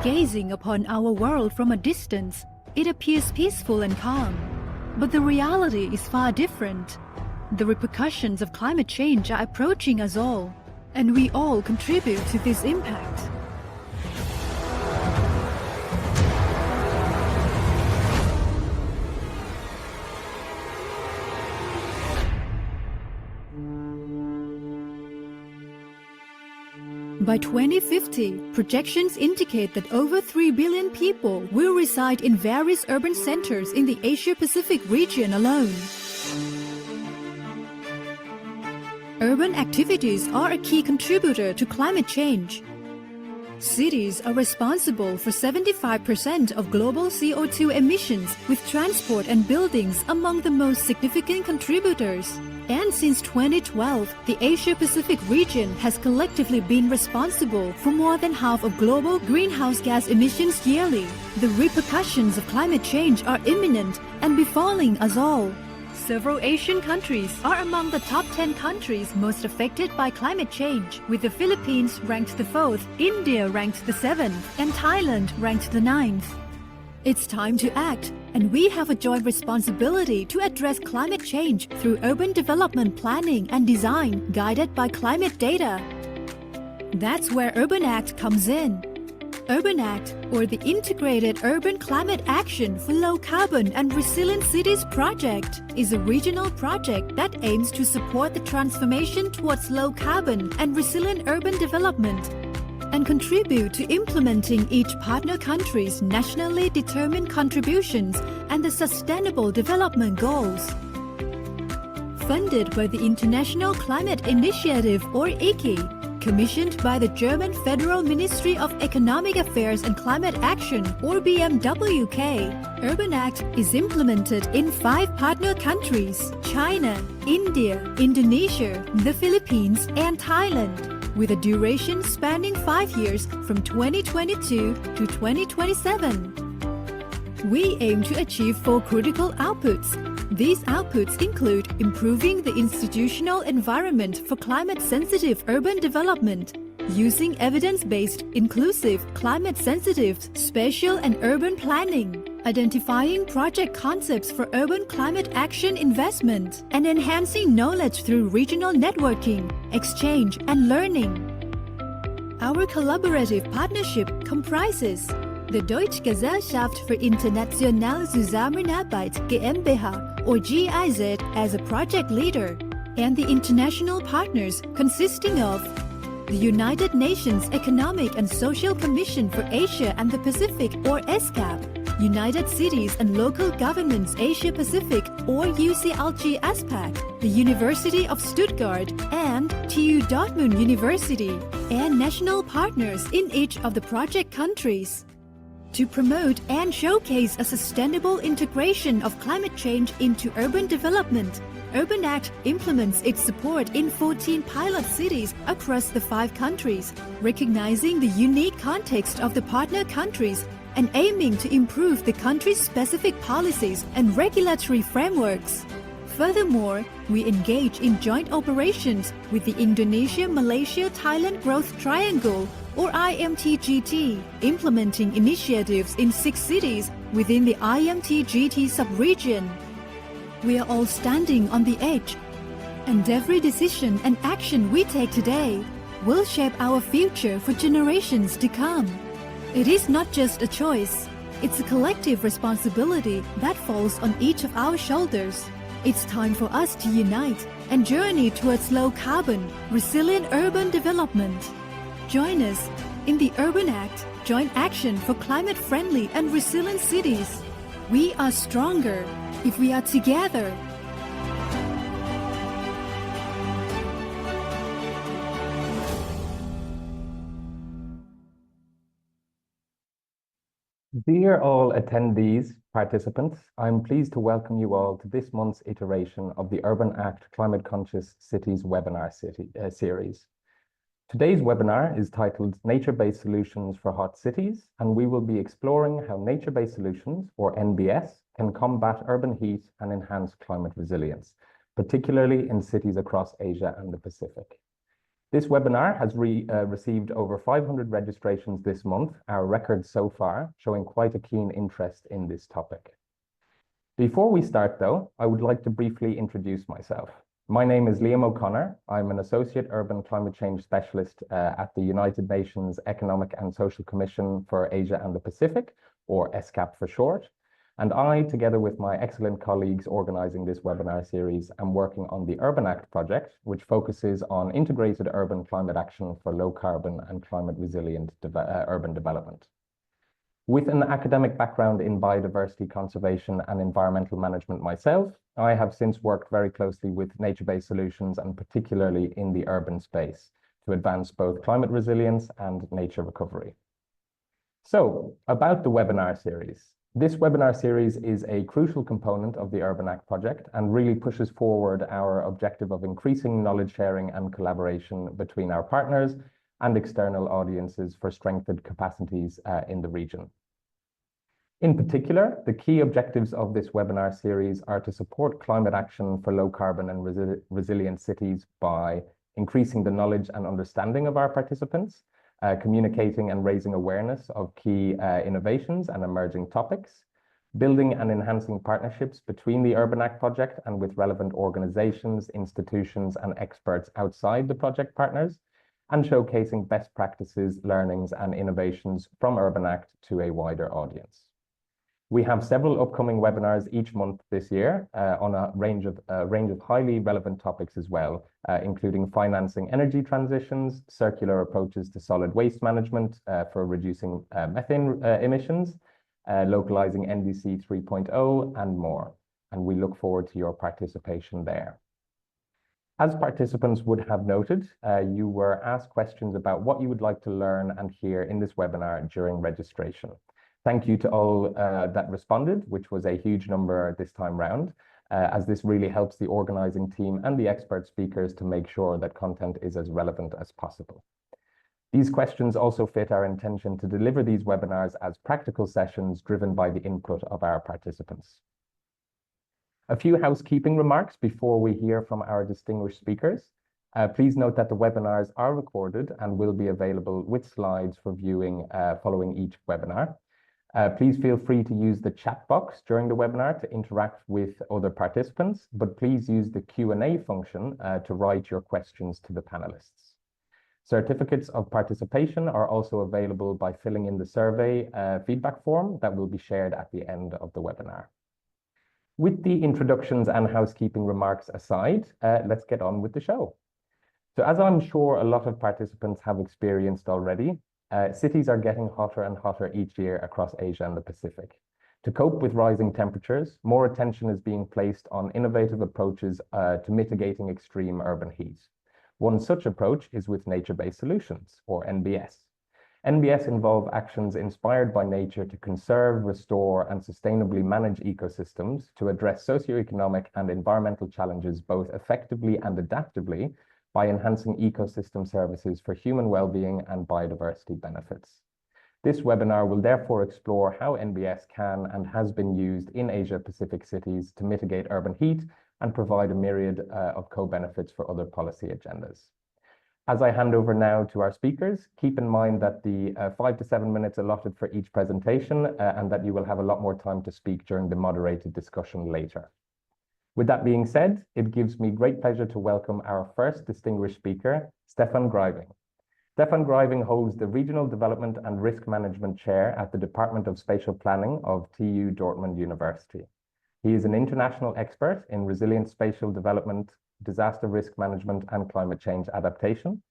Gazing upon our world from a distance, it appears peaceful and calm. But the reality is far different. The repercussions of climate change are approaching us all, and we all contribute to this impact. By 2050, projections indicate that over 3 billion people will reside in various urban centers in the Asia-Pacific region alone. Urban activities are a key contributor to climate change. Cities are responsible for 75% of global CO2 emissions, with transport and buildings among the most significant contributors. And since 2012, the Asia-Pacific region has collectively been responsible for more than half of global greenhouse gas emissions yearly. The repercussions of climate change are imminent and befalling us all. Several Asian countries are among the top 10 countries most affected by climate change, with the Philippines ranked the 4th, India ranked the 7th, and Thailand ranked the 9th. It's time to act, and we have a joint responsibility to address climate change through urban development planning and design guided by climate data. That's where Urban Act comes in. Urban Act, or the Integrated Urban Climate Action for Low Carbon and Resilient Cities project, is a regional project that aims to support the transformation towards low carbon and resilient urban development and contribute to implementing each partner country's nationally determined contributions and the Sustainable Development Goals. Funded by the International Climate Initiative, or ICI, commissioned by the German Federal Ministry of Economic Affairs and Climate Action, or BMWK, Urban Act is implemented in 5 partner countries: China, India, Indonesia, the Philippines, and Thailand, with a duration spanning 5 years from 2022 to 2027. We aim to achieve 4 critical outputs. These outputs include improving the institutional environment for climate-sensitive urban development, using evidence-based, inclusive, climate-sensitive, spatial and urban planning, identifying project concepts for urban climate action investment, and enhancing knowledge through regional networking, exchange, and learning. Our collaborative partnership comprises the Deutsche Gesellschaft für internationale Zusammenarbeit GmbH, or GIZ, as a project leader, and the international partners consisting of the United Nations Economic and Social Commission for Asia and the Pacific, or ESCAP, United Cities and Local Governments Asia Pacific, or UCLG ASPAC, the University of Stuttgart, and TU Dortmund University, and national partners in each of the project countries. To promote and showcase a sustainable integration of climate change into urban development, Urban Act implements its support in 14 pilot cities across the 5 countries, recognizing the unique context of the partner countries and aiming to improve the country's specific policies and regulatory frameworks. Furthermore, we engage in joint operations with the Indonesia-Malaysia-Thailand Growth Triangle, or IMTGT, implementing initiatives in 6 cities within the IMTGT sub-region. We are all standing on the edge, and every decision and action we take today will shape our future for generations to come. It is not just a choice, it's a collective responsibility that falls on each of our shoulders. It's time for us to unite and journey towards low-carbon, resilient urban development. Join us in the Urban Act, Joint Action for Climate-Friendly and Resilient Cities. We are stronger if we are together. Dear all attendees, participants, I'm pleased to welcome you all to this month's iteration of the Urban Act Climate Conscious Cities webinar series. Today's webinar is titled Nature-Based Solutions for Hot Cities, and we will be exploring how nature-based solutions, or NBS, can combat urban heat and enhance climate resilience, particularly in cities across Asia and the Pacific. This webinar has received over 500 registrations this month, our record so far, showing quite a keen interest in this topic. Before we start, though, I would like to briefly introduce myself. My name is Liam O'Connor. I'm an Associate Urban Climate Change Specialist at the United Nations Economic and Social Commission for Asia and the Pacific, or ESCAP for short. And I, together with my excellent colleagues organizing this webinar series, am working on the Urban Act project, which focuses on integrated urban climate action for low carbon and climate resilient urban development. With an academic background in biodiversity conservation and environmental management myself, I have since worked very closely with nature-based solutions and particularly in the urban space to advance both climate resilience and nature recovery. So, about the webinar series. This webinar series is a crucial component of the Urban Act project and really pushes forward our objective of increasing knowledge sharing and collaboration between our partners and external audiences for strengthened capacities in the region. In particular, the key objectives of this webinar series are to support climate action for low carbon and resilient cities by increasing the knowledge and understanding of our participants, communicating and raising awareness of key innovations and emerging topics, building and enhancing partnerships between the Urban Act project and with relevant organizations, institutions, and experts outside the project partners, and showcasing best practices, learnings, and innovations from Urban Act to a wider audience. We have several upcoming webinars each month this year on a range of highly relevant topics as well, including financing energy transitions, circular approaches to solid waste management for reducing methane emissions, localizing NDC 3.0, and more. And we look forward to your participation there. As participants would have noted, you were asked questions about what you would like to learn and hear in this webinar during registration. Thank you to all that responded, which was a huge number this time round, as this really helps the organizing team and the expert speakers to make sure that content is as relevant as possible. These questions also fit our intention to deliver these webinars as practical sessions driven by the input of our participants. A few housekeeping remarks before we hear from our distinguished speakers. Please note that the webinars are recorded and will be available with slides for viewing following each webinar. Please feel free to use the chat box during the webinar to interact with other participants, but please use the Q&A function to write your questions to the panelists. Certificates of participation are also available by filling in the survey feedback form that will be shared at the end of the webinar. With the introductions and housekeeping remarks aside, let's get on with the show. So as I'm sure a lot of participants have experienced already, cities are getting hotter and hotter each year across Asia and the Pacific. To cope with rising temperatures, more attention is being placed on innovative approaches to mitigating extreme urban heat. One such approach is with nature-based solutions, or NBS. NBS involve actions inspired by nature to conserve, restore, and sustainably manage ecosystems to address socioeconomic and environmental challenges both effectively and adaptively by enhancing ecosystem services for human well-being and biodiversity benefits. This webinar will therefore explore how NBS can and has been used in Asia-Pacific cities to mitigate urban heat and provide a myriad of co-benefits for other policy agendas. As I hand over now to our speakers, keep in mind that the 5 to 7 minutes allotted for each presentation and that you will have a lot more time to speak during the moderated discussion later. With that being said, it gives me great pleasure to welcome our first distinguished speaker, Stefan Greiving. Stefan Greiving holds the Regional Development and Risk Management Chair at the Department of Spatial Planning of TU Dortmund University. He is an international expert in resilient spatial development, disaster risk management, and climate change adaptation.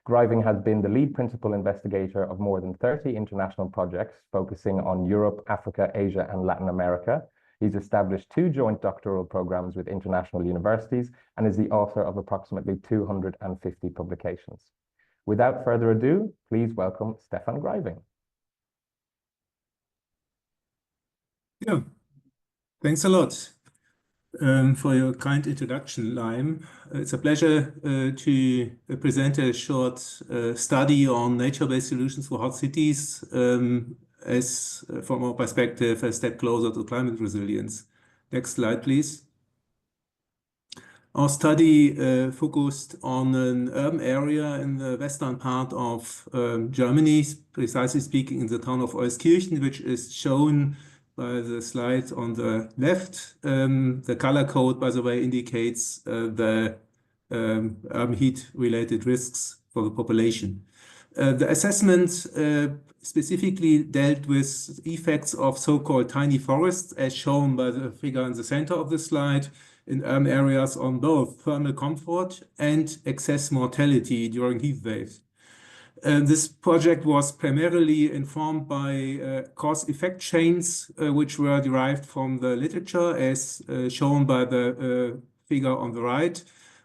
Greiving has been the lead principal investigator of more than 30 international projects focusing on Europe, Africa, Asia, and Latin America. He's established 2 joint doctoral programs with international universities and is the author of approximately 250 publications. Without further ado, please welcome Stefan Greiving. Yeah, thanks a lot for your kind introduction, Lime. It's a pleasure to present a short study on nature-based solutions for hot cities as, from our perspective, a step closer to climate resilience. Next slide, please. Our study focused on an urban area in the western part of Germany, precisely speaking in the town of Euskirchen, which is shown by the slide on the left. The color code, by the way, indicates the urban heat-related risks for the population. The assessment specifically dealt with effects of so-called tiny forests, as shown by the figure in the center of the slide, in urban areas on both thermal comfort and excess mortality during heat waves. This project was primarily informed by cause-effect chains, which were derived from the literature, as shown by the figure on the right.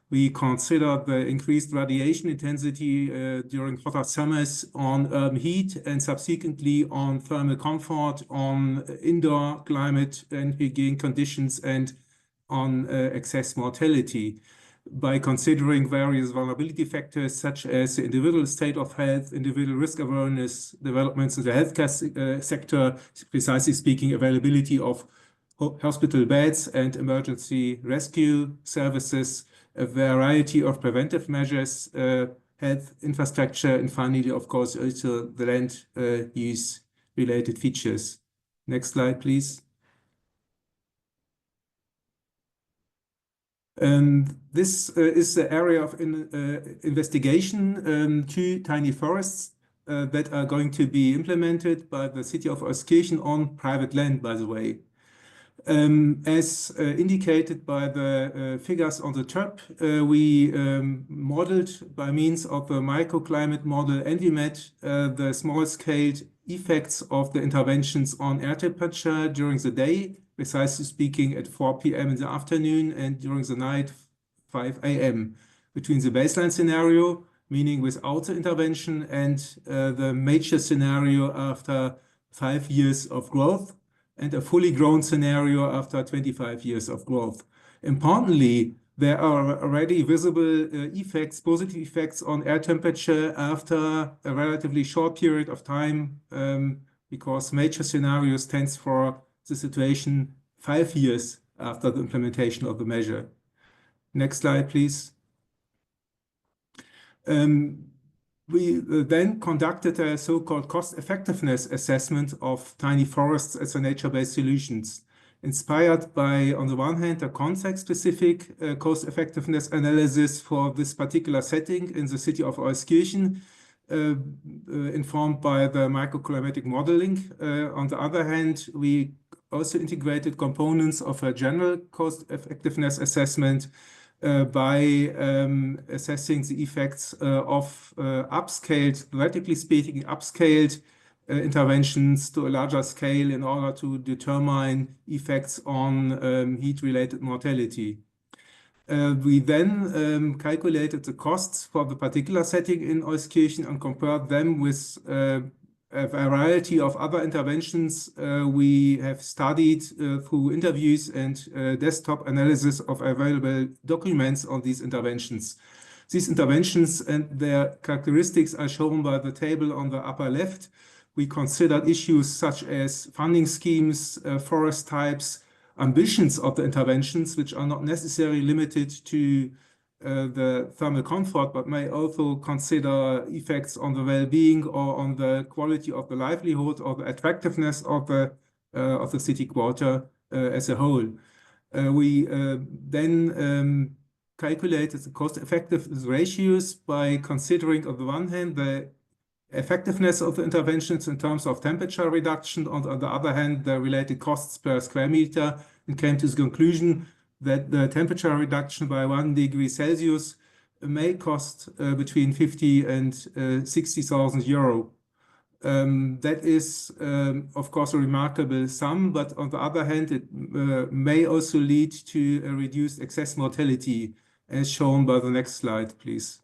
We considered the increased radiation intensity during hotter summers on urban heat and subsequently on thermal comfort, on indoor climate and hygiene conditions, and on excess mortality. By considering various vulnerability factors such as the individual state of health, individual risk awareness, developments in the healthcare sector, precisely speaking, availability of hospital beds and emergency rescue services, a variety of preventive measures, health infrastructure, and finally, of course, also the land use related features. Next slide, please. This is the area of investigation, 2 tiny forests that are going to be implemented by the city of Euskirchen on private land, by the way. As indicated by the figures on the top, we modeled by means of a microclimate model, and we met the small-scale effects of the interventions on air temperature during the day, precisely speaking at 4 p.m. in the afternoon, and during the night 5 a.m. between the baseline scenario, meaning without the intervention, and the major scenario after 5 years of growth, and a fully grown scenario after 25 years of growth. Importantly, there are already visible effects, positive effects on air temperature after a relatively short period of time, because major scenario stands for the situation 5 years after the implementation of the measure. Next slide, please. We then conducted a so-called cost-effectiveness assessment of tiny forests as a nature-based solutions, inspired by, on the one hand, a context-specific cost-effectiveness analysis for this particular setting in the city of Euskirchen, informed by the microclimatic modeling. On the other hand, we also integrated components of a general cost-effectiveness assessment by assessing the effects of upscaled, theoretically speaking, upscaled interventions to a larger scale in order to determine effects on heat-related mortality. We then calculated the costs for the particular setting in Euskirchen and compared them with a variety of other interventions we have studied through interviews and desktop analysis of available documents on these interventions. These interventions and their characteristics are shown by the table on the upper left. We considered issues such as funding schemes, forest types, ambitions of the interventions, which are not necessarily limited to the thermal comfort, but may also consider effects on the well-being or on the quality of the livelihood or the attractiveness of the city quarter as a whole. We then calculated the cost-effectiveness ratios by considering, on the one hand, the effectiveness of the interventions in terms of temperature reduction, on the other hand, the related costs per square meter, and came to the conclusion that the temperature reduction by 1 degree Celsius may cost between 50 and 60,000 euro. That is, of course, a remarkable sum, but on the other hand, it may also lead to a reduced excess mortality, as shown by the next slide, please.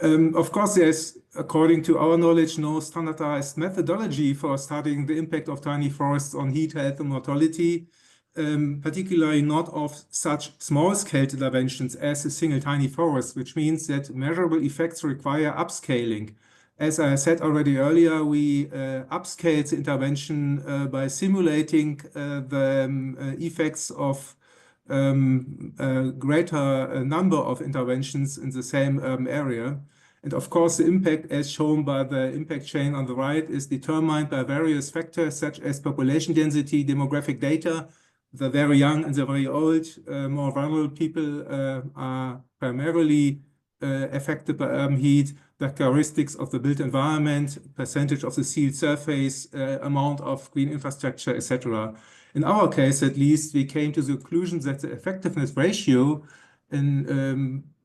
Of course, there's, according to our knowledge, no standardized methodology for studying the impact of tiny forests on heat, health, and mortality. Particularly not of such small-scale interventions as a single tiny forest, which means that measurable effects require upscaling. As I said already earlier, we upscaled the intervention by simulating the effects of a greater number of interventions in the same urban area. And of course, the impact, as shown by the impact chain on the right, is determined by various factors such as population density, demographic data. The very young and the very old, more vulnerable people are primarily affected by urban heat, the characteristics of the built environment, percentage of the sealed surface, amount of green infrastructure, etc. In our case, at least, we came to the conclusion that the effectiveness ratio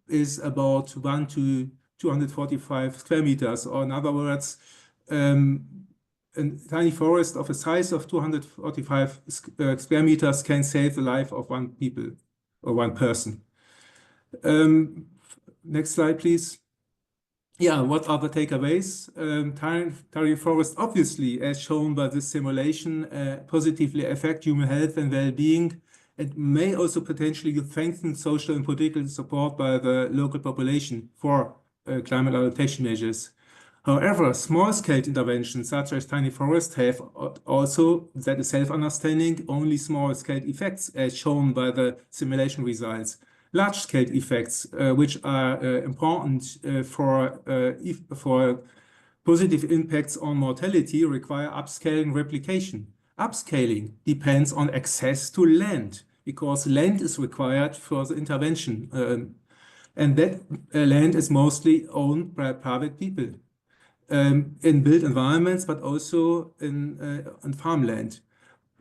is about 1 to 245 square meters, or in other words, a tiny forest of a size of 245 square meters can save the life of one people or one person. Next slide, please. Yeah, what are the takeaways? Tiny forest, obviously, as shown by this simulation, positively affect human health and well-being, and may also potentially strengthen social and political support by the local population for climate adaptation measures. However, small-scale interventions such as tiny forests have also, that is self-understanding, only small-scale effects as shown by the simulation results. Large-scale effects, which are important for positive impacts on mortality, require upscaling replication. Upscaling depends on access to land, because land is required for the intervention. And that land is mostly owned by private people in built environments, but also in farmland.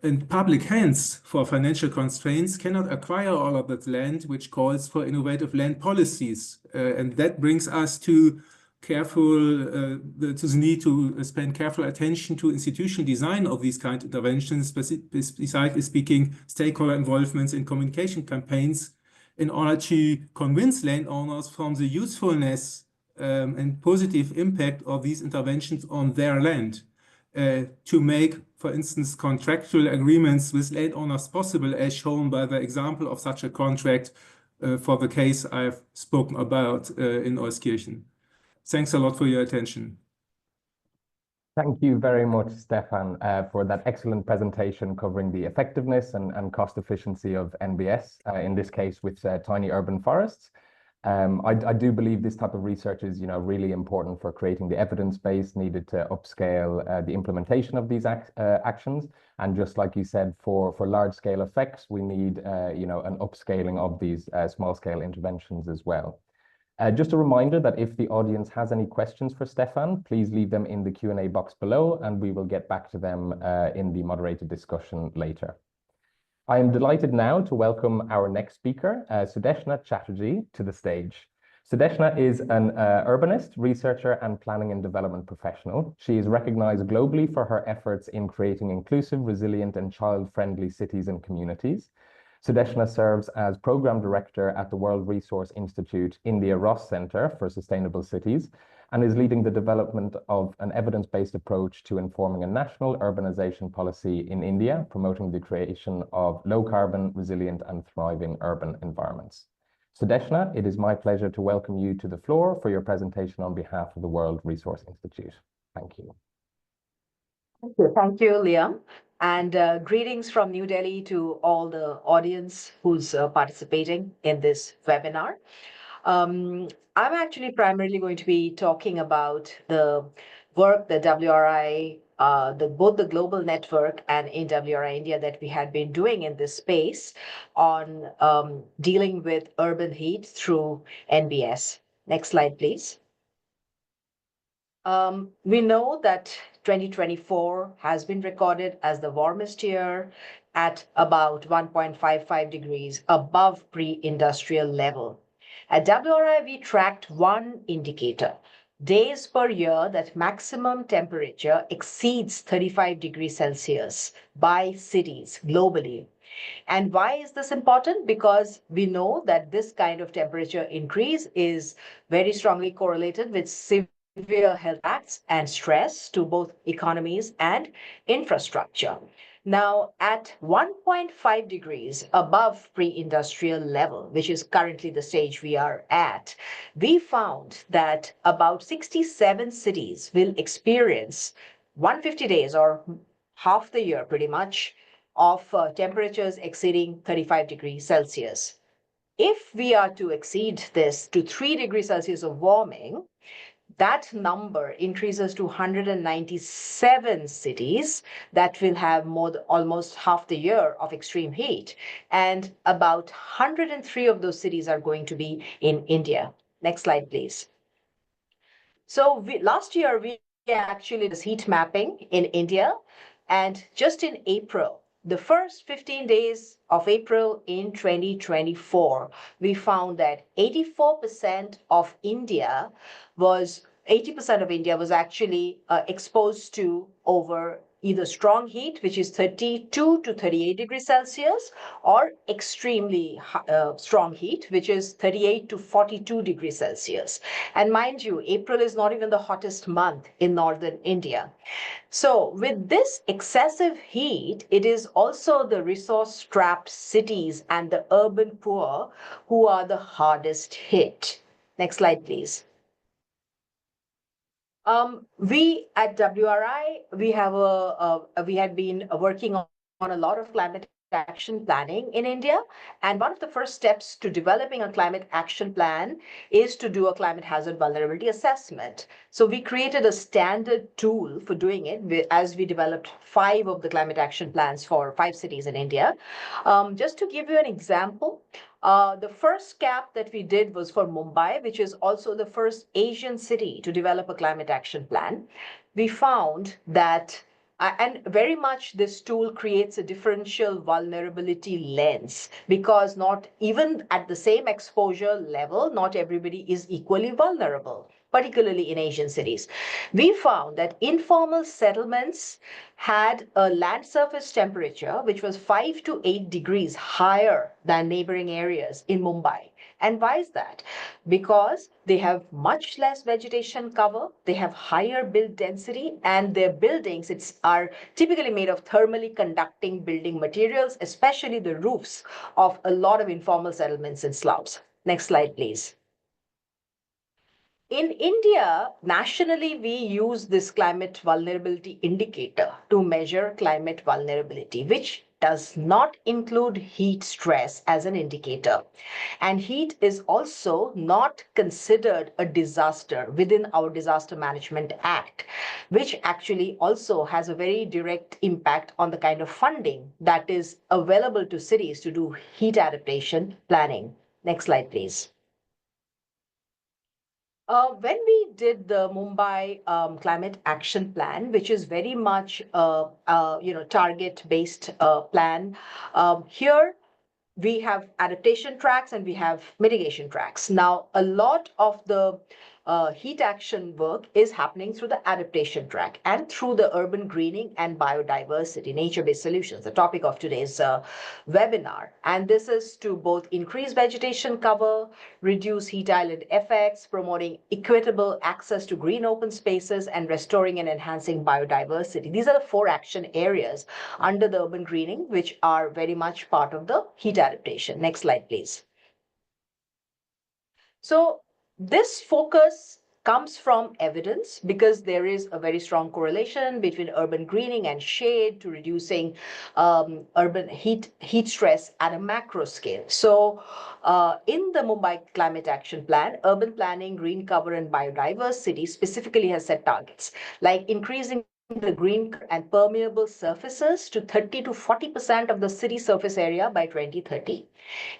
And public hands for financial constraints cannot acquire all of that land, which calls for innovative land policies. And that brings us to the need to spend careful attention to institutional design of these kind of interventions, besides speaking, stakeholder involvements in communication campaigns, in order to convince landowners from the usefulness and positive impact of these interventions on their land, to make, for instance, contractual agreements with landowners possible, as shown by the example of such a contract for the case I've spoken about in Euskirchen. Thanks a lot for your attention. Thank you very much, Stefan, for that excellent presentation covering the effectiveness and cost efficiency of NBS, in this case with tiny urban forests. I do believe this type of research is, really important for creating the evidence base needed to upscale the implementation of these actions. And just like you said, for large-scale effects, we need, an upscaling of these small-scale interventions as well. Just a reminder that if the audience has any questions for Stefan, please leave them in the Q&A box below, and we will get back to them in the moderated discussion later. I am delighted now to welcome our next speaker, Sudeshna Chatterjee, to the stage. Sudeshna is an urbanist, researcher, and planning and development professional. She is recognized globally for her efforts in creating inclusive, resilient, and child-friendly cities and communities. Sudeshna serves as Program Director at the World Resource Institute India Ross Center for Sustainable Cities, and is leading the development of an evidence-based approach to informing a national urbanization policy in India, promoting the creation of low-carbon, resilient, and thriving urban environments. Sudeshna, it is my pleasure to welcome you to the floor for your presentation on behalf of the World Resource Institute. Thank you. Thank you, Liam. And greetings from New Delhi to all the audience who's participating in this webinar. I'm actually primarily going to be talking about the work that WRI, both the global network and in WRI India that we had been doing in this space on dealing with urban heat through NBS. Next slide, please. We know that 2024 has been recorded as the warmest year at about 1.55 degrees above pre-industrial level. At WRI, we tracked one indicator, days per year that maximum temperature exceeds 35 degrees Celsius by cities globally. And why is this important? Because we know that this kind of temperature increase is very strongly correlated with severe health impacts and stress to both economies and infrastructure. Now, at 1.5 degrees above pre-industrial level, which is currently the stage we are at, we found that about 67 cities will experience 150 days or half the year pretty much of temperatures exceeding 35 degrees Celsius. If we are to exceed this to 3 degrees Celsius of warming, that number increases to 197 cities that will have almost half the year of extreme heat. And about 103 of those cities are going to be in India. Next slide, please. So last year, we actually did this heat mapping in India. And just in April, the first 15 days of April in 2024, we found that 80% of India was actually exposed to over either strong heat, which is 32 to 38 degrees Celsius, or extremely strong heat, which is 38 to 42 degrees Celsius. And mind you, April is not even the hottest month in northern India. So with this excessive heat, it is also the resource-strapped cities and the urban poor who are the hardest hit. Next slide, please. We at WRI, we had been working on a lot of climate action planning in India. And one of the first steps to developing a climate action plan is to do a climate hazard vulnerability assessment. So we created a standard tool for doing it as we developed 5 of the climate action plans for 5 cities in India. Just to give you an example, the first CAP that we did was for Mumbai, which is also the first Asian city to develop a climate action plan. We found that, and very much this tool creates a differential vulnerability lens, because not even at the same exposure level, not everybody is equally vulnerable, particularly in Asian cities. We found that informal settlements had a land surface temperature which was 5 to 8 degrees higher than neighboring areas in Mumbai. And why is that? Because they have much less vegetation cover, they have higher build density, and their buildings are typically made of thermally conducting building materials, especially the roofs of a lot of informal settlements and slums. Next slide, please. In India, nationally, we use this climate vulnerability indicator to measure climate vulnerability, which does not include heat stress as an indicator. And heat is also not considered a disaster within our Disaster Management Act, which actually also has a very direct impact on the kind of funding that is available to cities to do heat adaptation planning. Next slide, please. When we did the Mumbai Climate Action Plan, which is very much target-based plan, here we have adaptation tracks and we have mitigation tracks. Now, a lot of the heat action work is happening through the adaptation track and through the urban greening and biodiversity, nature-based solutions, the topic of today's webinar. And this is to both increase vegetation cover, reduce heat island effects, promoting equitable access to green open spaces, and restoring and enhancing biodiversity. These are the 4 action areas under the urban greening, which are very much part of the heat adaptation. Next slide, please. So this focus comes from evidence because there is a very strong correlation between urban greening and shade to reducing urban heat stress at a macro scale. So in the Mumbai Climate Action Plan, urban planning, green cover, and biodiversity specifically has set targets like increasing the green and permeable surfaces to 30 to 40% of the city surface area by 2030,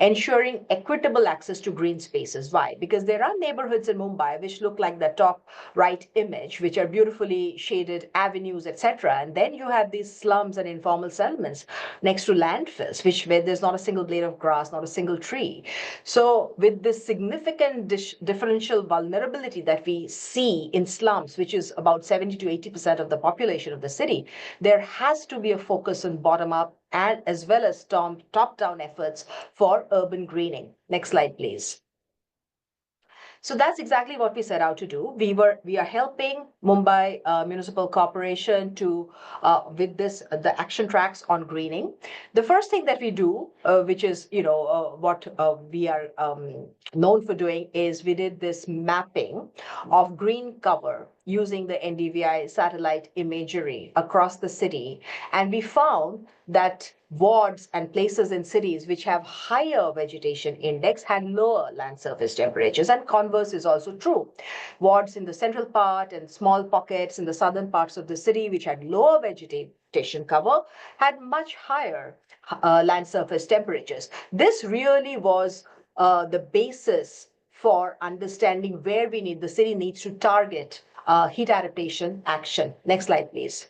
ensuring equitable access to green spaces. Why? Because there are neighborhoods in Mumbai which look like the top right image, which are beautifully shaded avenues, etc. And then you have these slums and informal settlements next to landfills, where there's not a single blade of grass, not a single tree. So with this significant differential vulnerability that we see in slums, which is about 70 to 80% of the population of the city, there has to be a focus on bottom-up and as well as top-down efforts for urban greening. Next slide, please. So that's exactly what we set out to do. We are helping Mumbai Municipal Corporation to with the action tracks on greening. The first thing that we do, which is what we are known for doing, is we did this mapping of green cover using the NDVI satellite imagery across the city, and we found that wards and places in cities which have higher vegetation index had lower land surface temperatures, and converse is also true. Wards in the central part and small pockets in the southern parts of the city which had lower vegetation cover had much higher land surface temperatures. This really was the basis for understanding where the city needs to target heat adaptation action. Next slide, please.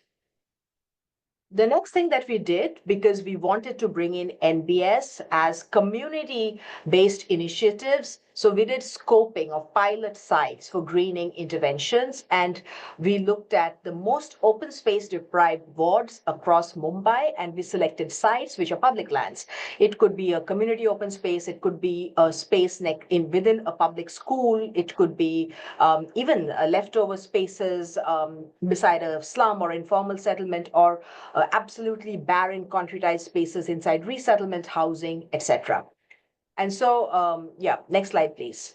The next thing that we did, because we wanted to bring in NBS as community-based initiatives, so we did scoping of pilot sites for greening interventions, and we looked at the most open space deprived wards across Mumbai, and we selected sites which are public lands. It could be a community open space, it could be a space within a public school, it could be even leftover spaces beside a slum or informal settlement, or absolutely barren concretized spaces inside resettlement housing, etc. And so, yeah, next slide, please.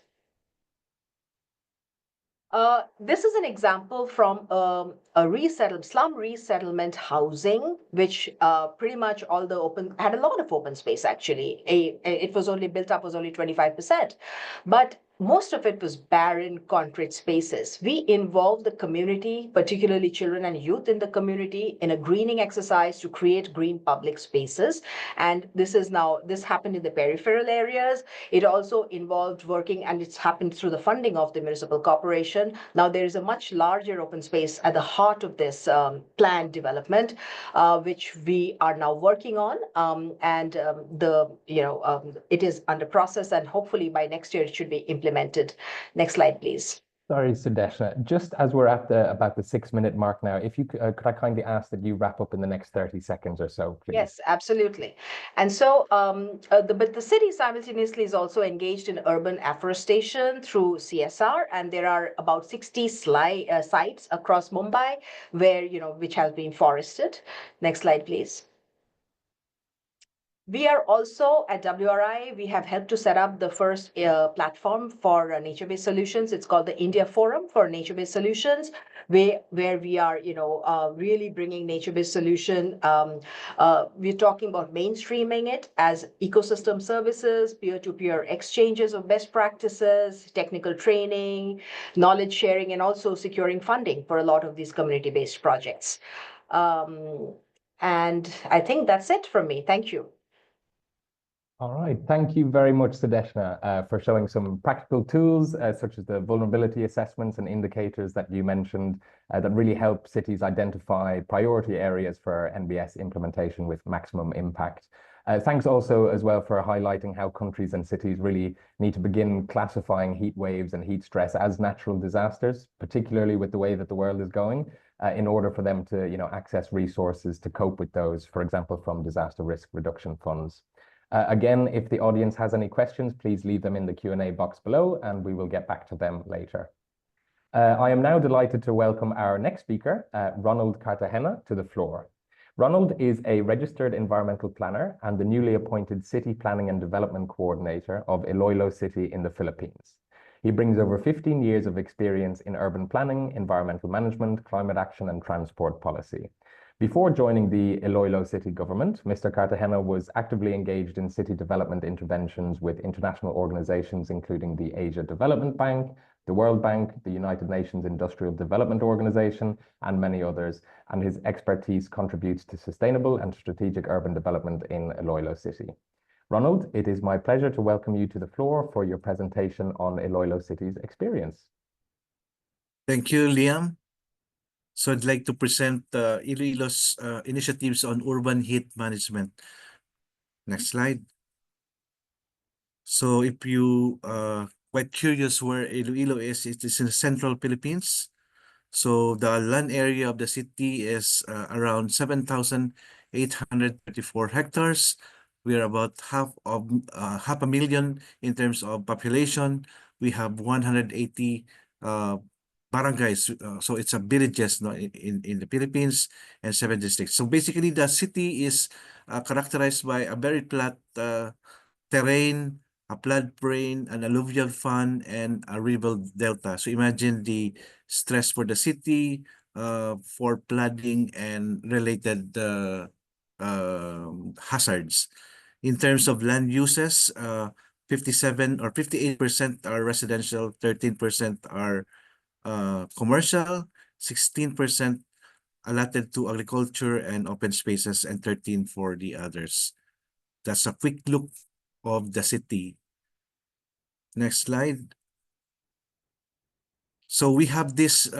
This is an example from a slum resettlement housing, which pretty much had a lot of open space actually. It was only built up was only 25%, but most of it was barren concrete spaces. We involved the community, particularly children and youth in the community, in a greening exercise to create green public spaces. And this happened in the peripheral areas. It also involved working, and it's happened through the funding of the municipal corporation. Now there is a much larger open space at the heart of this planned development, which we are now working on. It is under process, and hopefully by next year it should be implemented. Next slide, please. Sorry, Sudeshna, just as we're at about the 6-minute mark now, if you could I kindly ask that you wrap up in the next 30 seconds or so, please? Yes, absolutely. And so, but the city simultaneously is also engaged in urban afforestation through CSR, and there are about 60 sites across Mumbai where, which has been forested. Next slide, please. We are also at WRI, we have helped to set up the first platform for nature-based solutions. It's called the India Forum for Nature-Based Solutions, where we are, really bringing nature-based solution. We're talking about mainstreaming it as ecosystem services, peer-to-peer exchanges of best practices, technical training, knowledge sharing, and also securing funding for a lot of these community-based projects. And I think that's it from me. Thank you. All right, thank you very much, Sudeshna, for showing some practical tools, such as the vulnerability assessments and indicators that you mentioned, that really help cities identify priority areas for NBS implementation with maximum impact. Thanks also as well for highlighting how countries and cities really need to begin classifying heat waves and heat stress as natural disasters, particularly with the way that the world is going, in order for them to, access resources to cope with those, for example, from disaster risk reduction funds. Again, if the audience has any questions, please leave them in the Q&A box below, and we will get back to them later. I am now delighted to welcome our next speaker, Ronald Cartagena, to the floor. Ronald is a registered environmental planner and the newly appointed City Planning and Development Coordinator of Iloilo City in the Philippines. He brings over 15 years of experience in urban planning, environmental management, climate action, and transport policy. Before joining the Iloilo City government, Mr. Cartagena was actively engaged in city development interventions with international organizations including the Asia Development Bank, the World Bank, the United Nations Industrial Development Organization, and many others, and his expertise contributes to sustainable and strategic urban development in Iloilo City. Ronald, it is my pleasure to welcome you to the floor for your presentation on Iloilo City's experience. Thank you, Liam. So I'd like to present Iloilo's initiatives on urban heat management. Next slide. So if you quite curious where Iloilo is, it is in the central Philippines. So the land area of the city is around 7,834 hectares. We are about half a million in terms of population. We have 180 barangays, so it's a villages in the Philippines, and 7 districts. So basically the city is characterized by a very flat terrain, a floodplain, an alluvial fan, and a river delta. So imagine the stress for the city for flooding and related hazards. In terms of land uses, 57 or 58% are residential, 13% are commercial, 16% allotted to agriculture and open spaces, and 13 for the others. That's a quick look of the city. Next slide. So we have this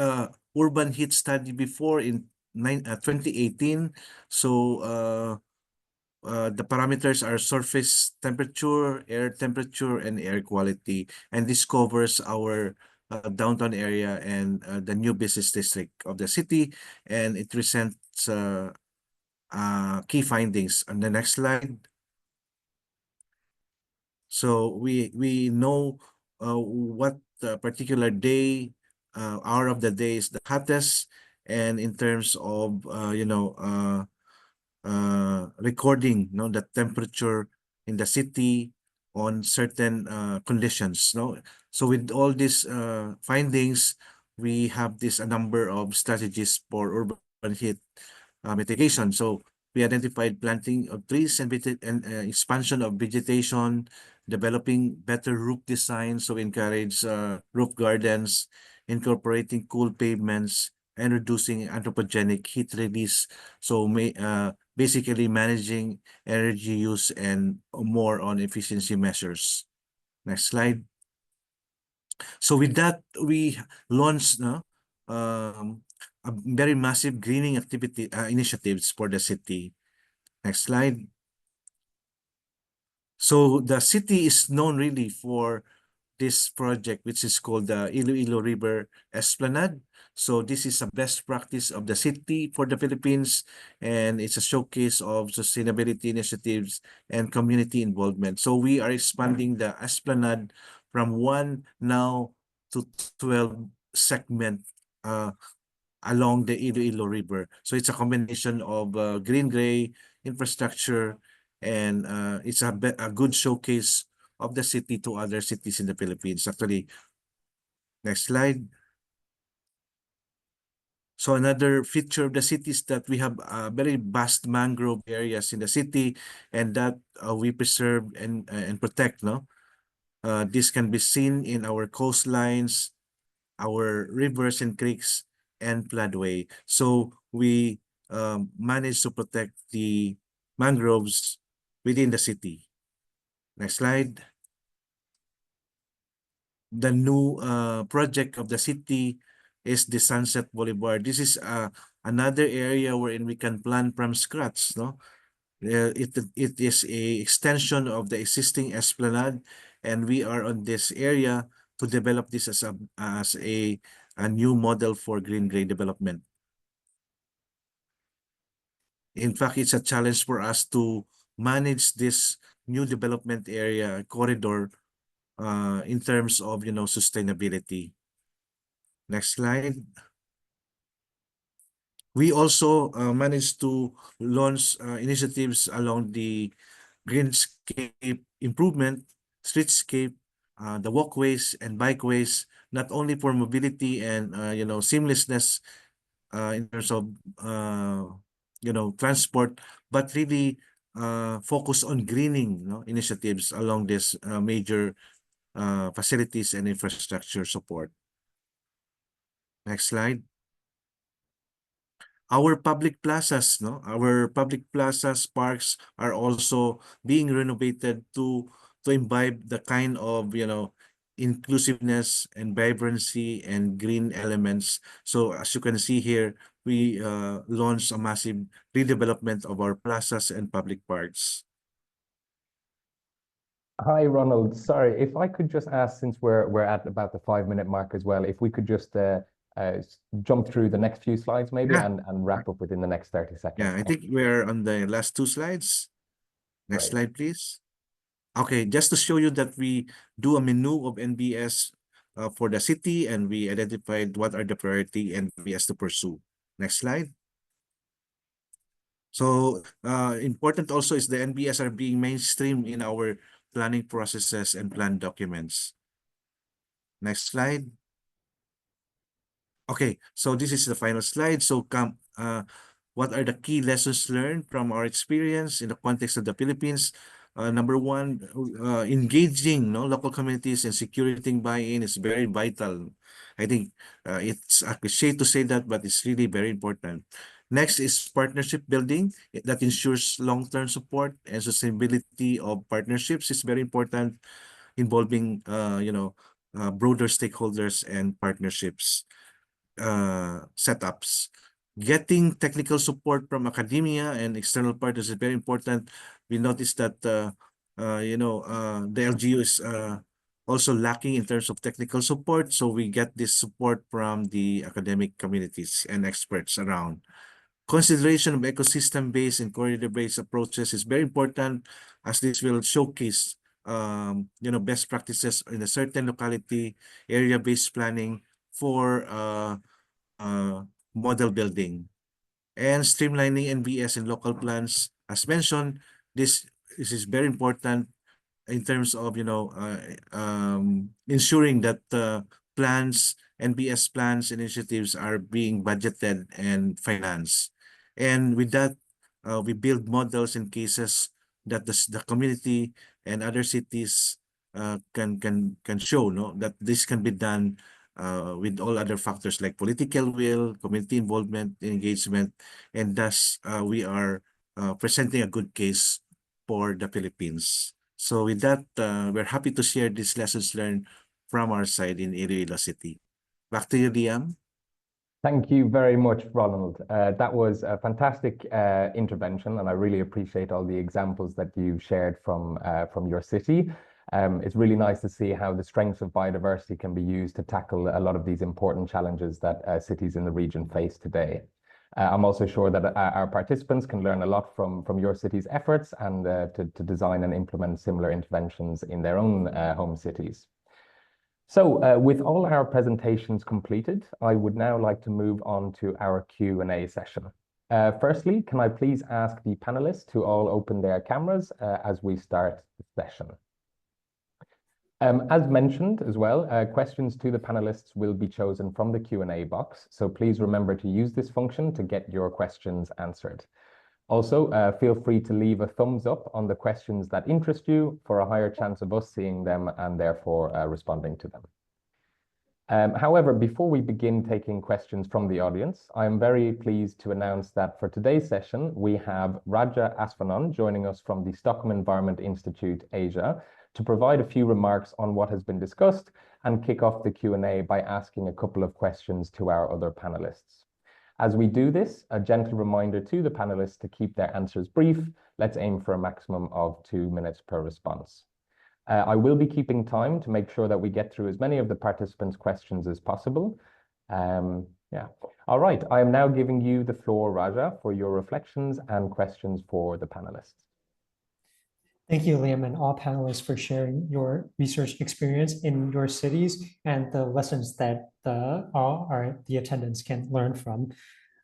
urban heat study before in 2018. So the parameters are surface temperature, air temperature, and air quality. And this covers our downtown area and the new business district of the city. And it presents key findings. On the next slide. So we know what particular day, hour of the day is the hottest, and in terms of recording, the temperature in the city on certain conditions. So with all these findings, we have a number of strategies for urban heat mitigation. So we identified planting of trees and expansion of vegetation, developing better roof design, so encourage roof gardens, incorporating cool pavements, and reducing anthropogenic heat release. So basically managing energy use and more on efficiency measures. Next slide. So with that, we launched a very massive greening activity initiatives for the city. Next slide. So the city is known really for this project, which is called the Iloilo River Esplanade. So this is a best practice of the city for the Philippines, and it's a showcase of sustainability initiatives and community involvement. So we are expanding the Esplanade from 1 now to 12 segment along the Iloilo River. So it's a combination of green-gray infrastructure, and it's a good showcase of the city to other cities in the Philippines. Actually, next slide. So another feature of the city is that we have very vast mangrove areas in the city, and that we preserve and protect. This can be seen in our coastlines, our rivers and creeks, and floodway. So we manage to protect the mangroves within the city. Next slide. The new project of the city is the Sunset Boulevard. This is another area wherein we can plan from scratch. It is a extension of the existing esplanade, and we are on this area to develop this as a new model for green-gray development. In fact, it's a challenge for us to manage this new development area corridor in terms of sustainability. Next slide. We also managed to launch initiatives along the greenscape improvement, streetscape, the walkways and bikeways, not only for mobility and seamlessness in terms of transport, but really focus on greening initiatives along this major facilities and infrastructure support. Next slide. Our public plazas, parks are also being renovated to imbibe the kind of inclusiveness and vibrancy and green elements. So as you can see here, we launched a massive redevelopment of our plazas and public parks. Hi, Ronald. Sorry, if I could just ask, since we're at about the 5-minute mark as well, if we could just jump through the next few slides maybe, Yeah. and wrap up within the next 30 seconds. Yeah, I think we're on the last 2 slides. Next Great. slide, please. Okay, just to show you that we do a menu of NBS for the city, and we identified what are the priority NBS to pursue. Next slide. So important also is the NBS are being mainstream in our planning processes and plan documents. Next slide. Okay, so this is the final slide. So what are the key lessons learned from our experience in the context of the Philippines? Number one, engaging local communities and security buy-in is very vital. I think it's a cliche to say that, but it's really very important. Next is partnership building that ensures long-term support and sustainability of partnerships is very important, involving broader stakeholders and partnerships setups. Getting technical support from academia and external partners is very important. We noticed that the LGU is also lacking in terms of technical support, so we get this support from the academic communities and experts around. Consideration of ecosystem-based and corridor-based approaches is very important, as this will showcase best practices in a certain locality, area-based planning for model building, and streamlining NBS and local plans. As mentioned, this is very important in terms of ensuring that plans, NBS plans, initiatives are being budgeted and financed. And with that, we build models and cases that the community and other cities can show that this can be done with all other factors like political will, community involvement, engagement, and thus we are presenting a good case for the Philippines. So with that, we're happy to share these lessons learned from our side in Iloilo City. Back to you, Liam. Thank you very much, Ronald. That was a fantastic intervention, and I really appreciate all the examples that you shared from your city. It's really nice to see how the strengths of biodiversity can be used to tackle a lot of these important challenges that cities in the region face today. I'm also sure that our participants can learn a lot from your city's efforts and to design and implement similar interventions in their own home cities. So with all our presentations completed, I would now like to move on to our Q&A session. Firstly, can I please ask the panelists to all open their cameras as we start the session? As mentioned as well, questions to the panelists will be chosen from the Q&A box, so please remember to use this function to get your questions answered. Also, feel free to leave a thumbs up on the questions that interest you for a higher chance of us seeing them and therefore responding to them. However, before we begin taking questions from the audience, I am very pleased to announce that for today's session, we have Raja Asfanan joining us from the Stockholm Environment Institute, Asia, to provide a few remarks on what has been discussed and kick off the Q&A by asking a couple of questions to our other panelists. As we do this, a gentle reminder to the panelists to keep their answers brief. Let's aim for a maximum of 2 minutes per response. I will be keeping time to make sure that we get through as many of the participants' questions as possible. Yeah. All right, I am now giving you the floor, Raja, for your reflections and questions for the panelists. Thank you, Liam, and all panelists for sharing your research experience in your cities and the lessons that the attendants can learn from.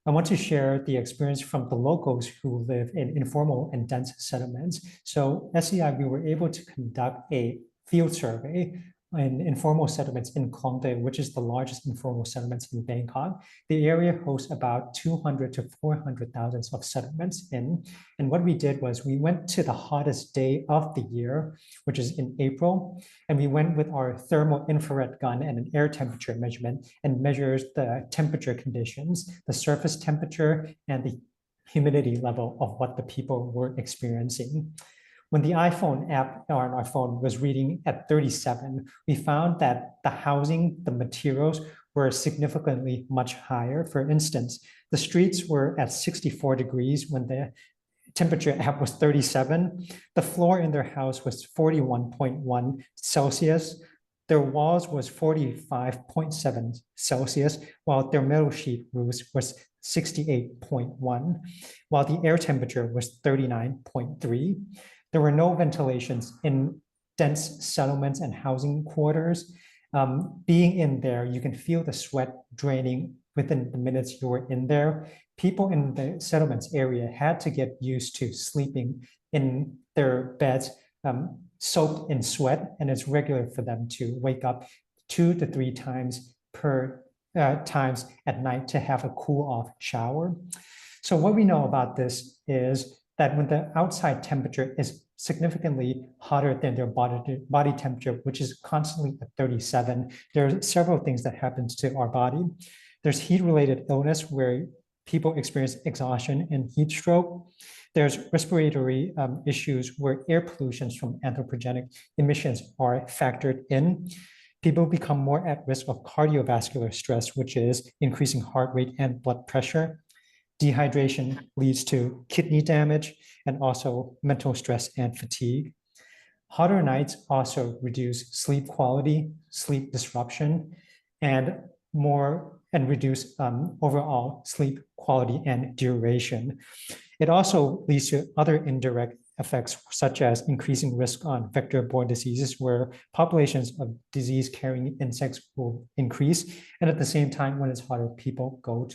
I want to share the experience from the locals who live in informal and dense settlements. So SEI, we were able to conduct a field survey in informal settlements in Klongtae, which is the largest informal settlements in Bangkok. The area hosts about 200 to 400,000 of settlements in. And what we did was we went to the hottest day of the year, which is in April, and we went with our thermal infrared gun and an air temperature measurement and measures the temperature conditions, the surface temperature, and the humidity level of what the people were experiencing. When the iPhone app on our phone was reading at 37, we found that the housing, the materials were significantly much higher. For instance, the streets were at 64 degrees when the temperature app was 37. The floor in their house was 41.1 Celsius. Their walls was 45.7 Celsius, while their metal sheet roofs was 68.1, while the air temperature was 39.3. There were no ventilations in dense settlements and housing quarters. Being in there, you can feel the sweat draining within the minutes you were in there. People in the settlements area had to get used to sleeping in their beds, soaked in sweat, and it's regular for them to wake up 2 to 3 times at night to have a cool off shower. So what we know about this is that when the outside temperature is significantly hotter than their body temperature, which is constantly at 37, there are several things that happens to our body. There's heat-related illness where people experience exhaustion and heat stroke. There's respiratory issues where air pollutions from anthropogenic emissions are factored in. People become more at risk of cardiovascular stress, which is increasing heart rate and blood pressure. Dehydration leads to kidney damage and also mental stress and fatigue. Hotter nights also reduce sleep quality, sleep disruption, and reduce overall sleep quality and duration. It also leads to other indirect effects, such as increasing risk on vector-borne diseases, where populations of disease-carrying insects will increase. And at the same time, when it's hotter, people go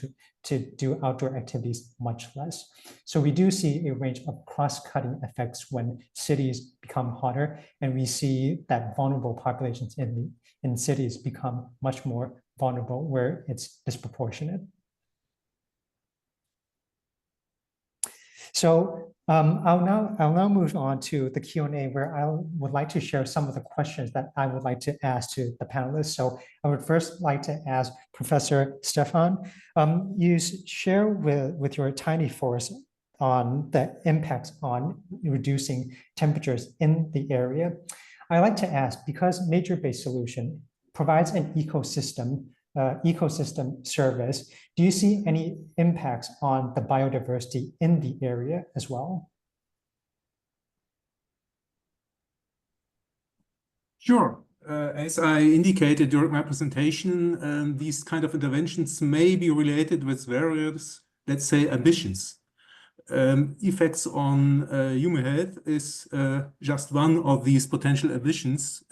to do outdoor activities much less. So we do see a range of cross-cutting effects when cities become hotter, and we see that vulnerable populations in cities become much more vulnerable where it's disproportionate. So I'll now move on to the Q&A, where I would like to share some of the questions that I would like to ask to the panelists. So I would first like to ask Professor Stefan, you share with your tiny force on the impacts on reducing temperatures in the area. I like to ask, because nature-based solution provides an ecosystem service, do you see any impacts on the biodiversity in the area as well? Sure. As I indicated during my presentation, these kind of interventions may be related with various, let's say, ambitions. Effects on human health is just one of these potential ambitions.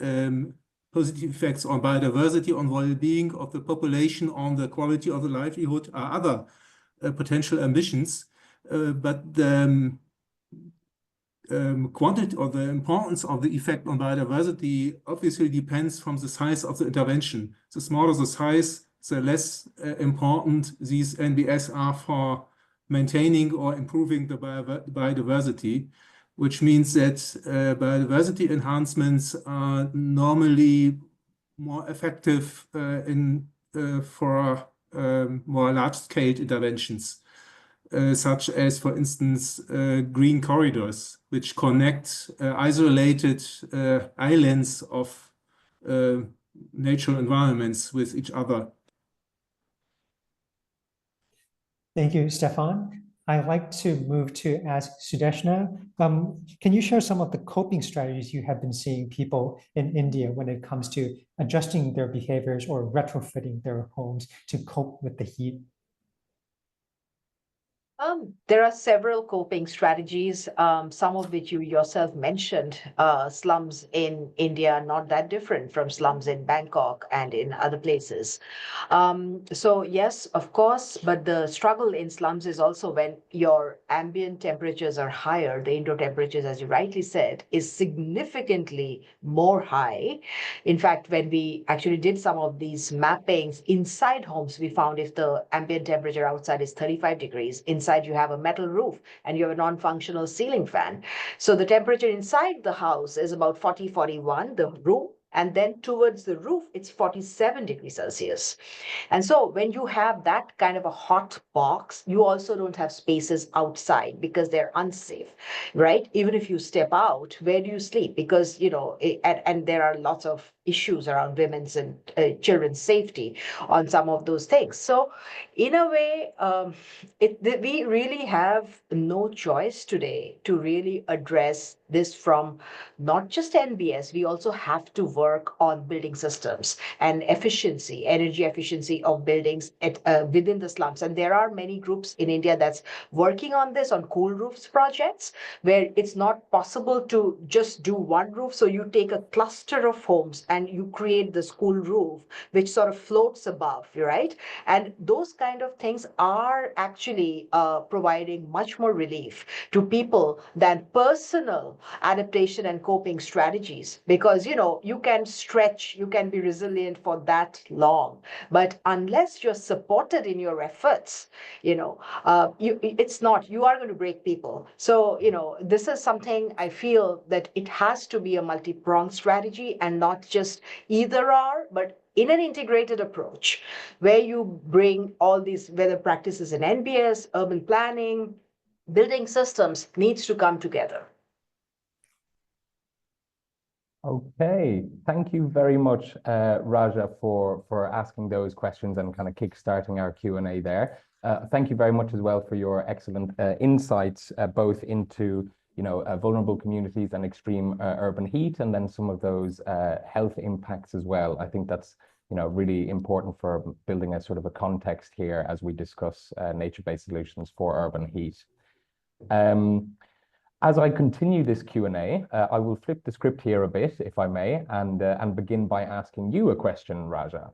Positive effects on biodiversity, on well-being of the population, on the quality of the livelihood are other potential ambitions. But the quantity or the importance of the effect on biodiversity obviously depends from the size of the intervention. The smaller the size, the less important these NBS are for maintaining or improving the biodiversity, which means that biodiversity enhancements are normally more effective for more large-scale interventions, such as, for instance, green corridors, which connect isolated islands of natural environments with each other. Thank you, Stefan. I'd like to move to ask Sudeshna. Can you share some of the coping strategies you have been seeing people in India when it comes to adjusting their behaviors or retrofitting their homes to cope with the heat? There are several coping strategies, some of which you yourself mentioned. Slums in India are not that different from slums in Bangkok and in other places. So yes, of course, but the struggle in slums is also when your ambient temperatures are higher, the indoor temperatures, as you rightly said, is significantly more high. In fact, when we actually did some of these mappings inside homes, we found if the ambient temperature outside is 35 degrees, inside you have a metal roof and you have a non-functional ceiling fan. So the temperature inside the house is about 40, 41, the room, and then towards the roof, it's 47 degrees Celsius. And so when you have that kind of a hot box, you also don't have spaces outside because they're unsafe, right? Even if you step out, where do you sleep? Because, and there are lots of issues around women's and children's safety on some of those things. So in a way, we really have no choice today to really address this from not just NBS, we also have to work on building systems and efficiency, energy efficiency of buildings within the slums. And there are many groups in India that's working on this, on cool roofs projects, where it's not possible to just do one roof. So you take a cluster of homes and you create this cool roof, which sort of floats above, right? And those kind of things are actually providing much more relief to people than personal adaptation and coping strategies, because you can can stretch, you can be resilient for that long. But unless you're supported in your efforts, you know, you are going to break people. So, you know, this is something I feel that it has to be a multi-pronged strategy and not just either or, but in an integrated approach where you bring all these, whether practices in NBS, urban planning, building systems needs to come together. Okay, thank you very much, Raja, for asking those questions and kind of kickstarting our Q&A there. Thank you very much as well for your excellent insights, both into vulnerable communities and extreme urban heat, and then some of those health impacts as well. I think that's really important for building a sort of a context here as we discuss nature-based solutions for urban heat. As I continue this Q&A, I will flip the script here a bit, if I may, and begin by asking you a question, Raja.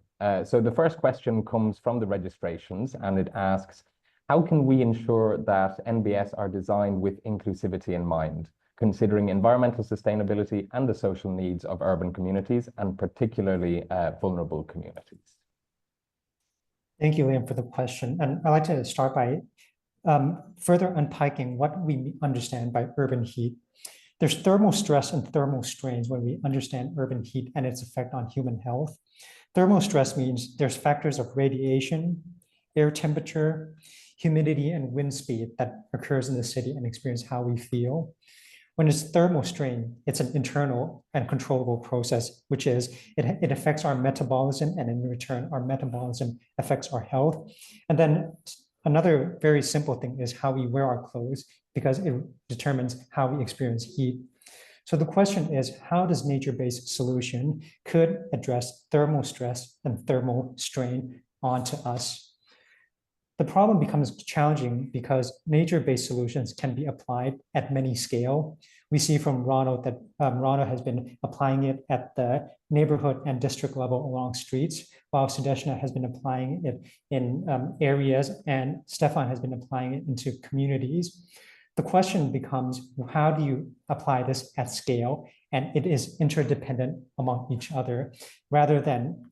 So the first question comes from the registrations, and it asks, how can we ensure that NBS are designed with inclusivity in mind, considering environmental sustainability and the social needs of urban communities, and particularly vulnerable communities? Thank you, Liam, for the question. And I'd like to start by further unpacking what we understand by urban heat. There's thermal stress and thermal strains when we understand urban heat and its effect on human health. Thermal stress means there's factors of radiation, air temperature, humidity, and wind speed that occurs in the city and experience how we feel. When it's thermal strain, it's an internal and controllable process, which is it affects our metabolism, and in return, our metabolism affects our health. And then another very simple thing is how we wear our clothes, because it determines how we experience heat. So the question is, how does nature-based solution could address thermal stress and thermal strain onto us? The problem becomes challenging because nature-based solutions can be applied at many scale. We see from Ronald that Ronald has been applying it at the neighborhood and district level along streets, while Sudeshna has been applying it in areas, and Stefan has been applying it into communities. The question becomes, how do you apply this at scale? And it is interdependent among each other, rather than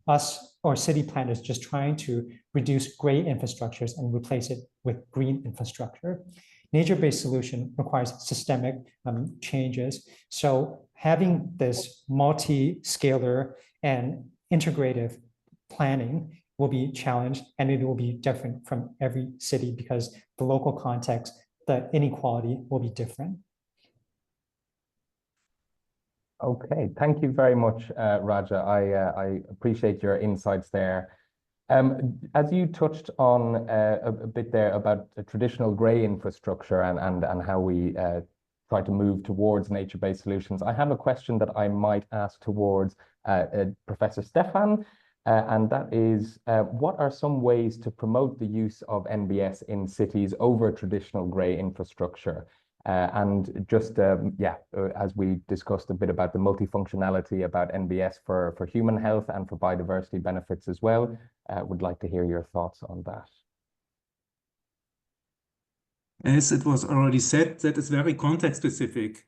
us or city planners just trying to reduce gray infrastructures and replace it with green infrastructure. Nature-based solution requires systemic changes. So having this multi-scalar and integrative planning will be challenged, and it will be different from every city because the local context, the inequality will be different. Okay, thank you very much, Raja. I appreciate your insights there. As you touched on a bit there about the traditional grey infrastructure and how we try to move towards nature-based solutions, I have a question that I might ask towards Professor Stefan, and that is, what are some ways to promote the use of NBS in cities over traditional grey infrastructure? And just, as we discussed a bit about the multifunctionality about NBS for human health and for biodiversity benefits as well, would like to hear your thoughts on that. As it was already said, that is very context specific.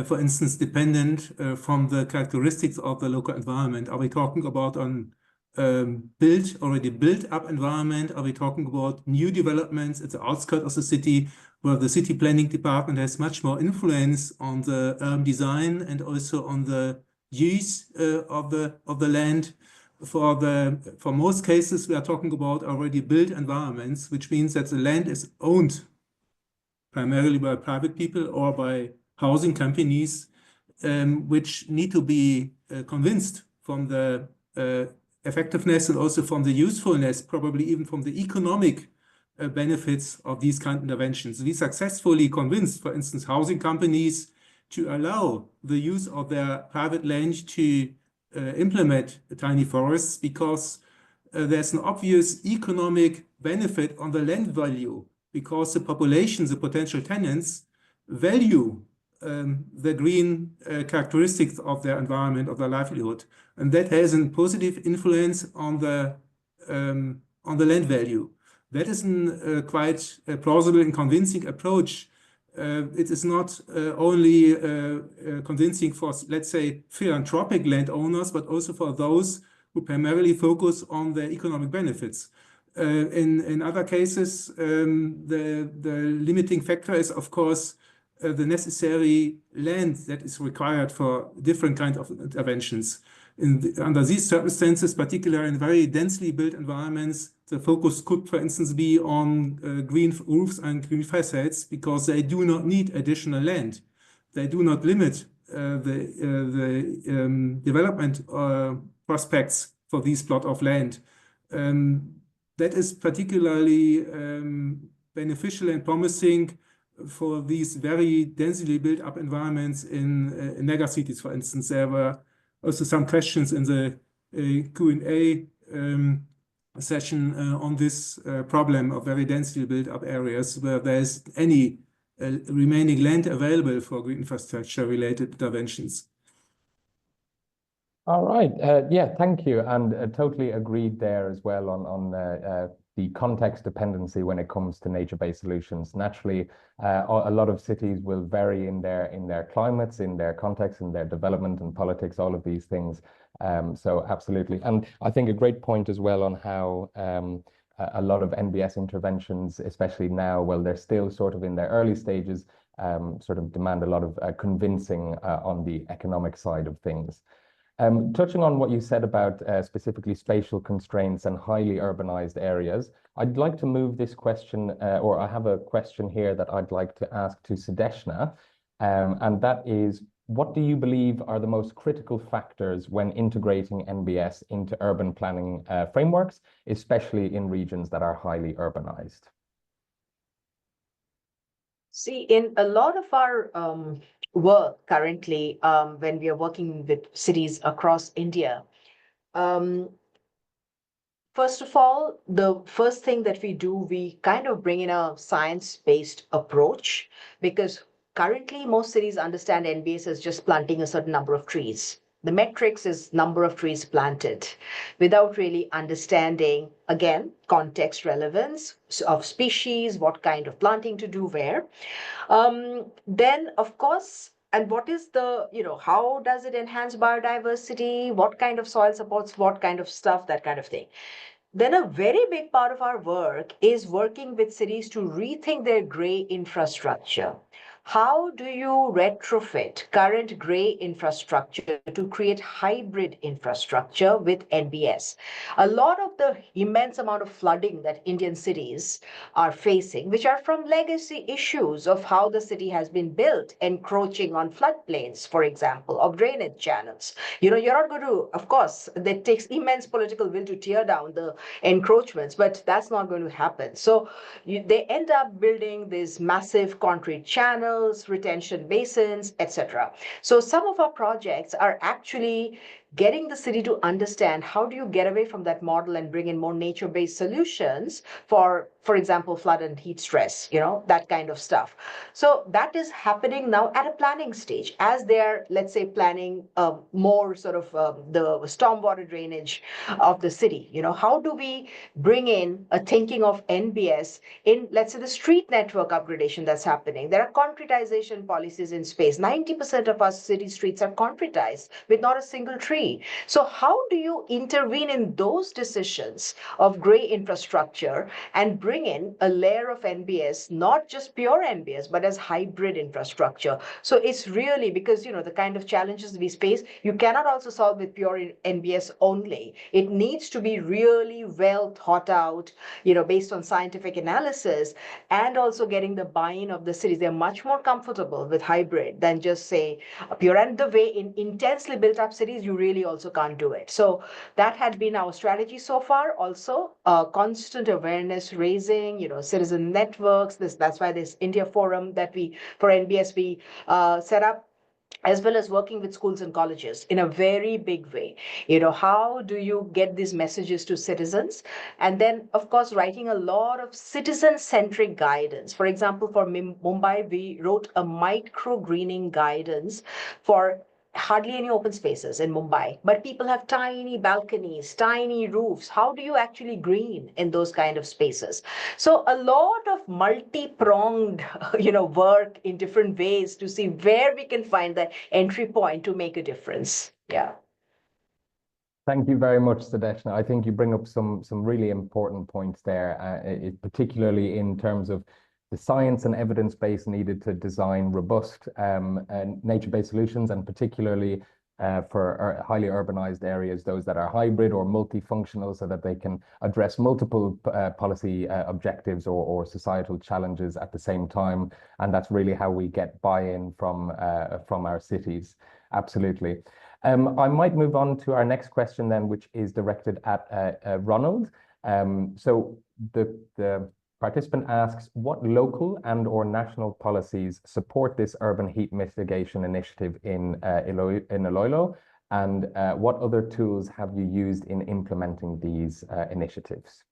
For instance, dependent from the characteristics of the local environment. Are we talking about an already built up environment? Are we talking about new developments at the outskirts of the city, where the city planning department has much more influence on the design and also on the use of the land? For most cases, we are talking about already built environments, which means that the land is owned primarily by private people or by housing companies, which need to be convinced from the effectiveness and also from the usefulness, probably even from the economic benefits of these kind of interventions. We successfully convinced, for instance, housing companies to allow the use of their private land to implement tiny forests, because there's an obvious economic benefit on the land value, because the population, the potential tenants, value the green characteristics of their environment, of their livelihood, and that has a positive influence on the land value. That is a quite plausible and convincing approach it is not only convincing for, let's say, philanthropic landowners, but also for those who primarily focus on the economic benefits. In other cases, the limiting factor is, of course, the necessary land that is required for different kinds of interventions. Under these circumstances, particularly in very densely built environments, the focus could, for instance, be on green roofs and green facades because they do not need additional land. They do not limit the development prospects for these plot of land. That is particularly beneficial and promising for these very densely built up environments in megacities, for instance. There were also some questions in the Q&A session on this problem of very densely built up areas where there's any remaining land available for green infrastructure related interventions. All right. Yeah, thank you. And totally agreed there as well on the context dependency when it comes to nature-based solutions. Naturally, a lot of cities will vary in their climates, in their context, in their development and politics, all of these things. So absolutely. And I think a great point as well on how a lot of NBS interventions, especially now, well, they're still sort of in their early stages, sort of demand a lot of convincing on the economic side of things. Touching on what you said about specifically spatial constraints and highly urbanized areas, I'd like to move this question, or I have a question here that I'd like to ask to Sudeshna, and that is, what do you believe are the most critical factors when integrating NBS into urban planning frameworks, especially in regions that are highly urbanized? See, in a lot of our work currently, when we are working with cities across India, first of all, the first thing that we do, we kind of bring in a science-based approach, because currently most cities understand NBS as just planting a certain number of trees. The metrics is number of trees planted without really understanding, again, context relevance of species, what kind of planting to do where. Then, of course, and what is the, how does it enhance biodiversity? What kind of soil supports what kind of stuff, that kind of thing. Then a very big part of our work is working with cities to rethink their gray infrastructure. How do you retrofit current gray infrastructure to create hybrid infrastructure with NBS? A lot of the immense amount of flooding that Indian cities are facing, which are from legacy issues of how the city has been built, encroaching on floodplains, for example, of drainage channels. You're not going to, of course, that takes immense political will to tear down the encroachments, but that's not going to happen. So they end up building these massive concrete channels, retention basins, etc. So some of our projects are actually getting the city to understand how do you get away from that model and bring in more nature-based solutions for example, flood and heat stress, that kind of stuff. So that is happening now at a planning stage as they're, let's say, planning more sort of the stormwater drainage of the city. How do we bring in a thinking of NBS in, let's say, the street network upgradation that's happening? There are concretization policies in space. 90% of our city streets are concretized with not a single tree. So how do you intervene in those decisions of gray infrastructure and bring in a layer of NBS, not just pure NBS, but as hybrid infrastructure? So it's really because, the kind of challenges we face, you cannot also solve with pure NBS only. It needs to be really well thought out, based on scientific analysis, and also getting the buy-in of the cities. They're much more comfortable with hybrid than just say pure. And the way in intensely built up cities, you really also can't do it. So that had been our strategy so far. Also, constant awareness raising, citizen networks. That's why this India Forum that for NBS we set up, as well as working with schools and colleges in a very big way. How do you get these messages to citizens? And then, of course, writing a lot of citizen-centric guidance. For example, for Mumbai, we wrote a micro-greening guidance for hardly any open spaces in Mumbai, but people have tiny balconies, tiny roofs. How do you actually green in those kind of spaces? So a lot of multi-pronged, work in different ways to see where we can find the entry point to make a difference. Yeah. Thank you very much, Sadeshna. I think you bring up some really important points there, particularly in terms of the science and evidence base needed to design robust nature-based solutions, and particularly for highly urbanized areas, those that are hybrid or multifunctional, so that they can address multiple policy objectives or societal challenges at the same time. And that's really how we get buy-in from our cities. Absolutely. I might move on to our next question then, which is directed at Ronald. So the participant asks, what local and/or national policies support this urban heat mitigation initiative in Iloilo? And what other tools have you used in implementing these initiatives?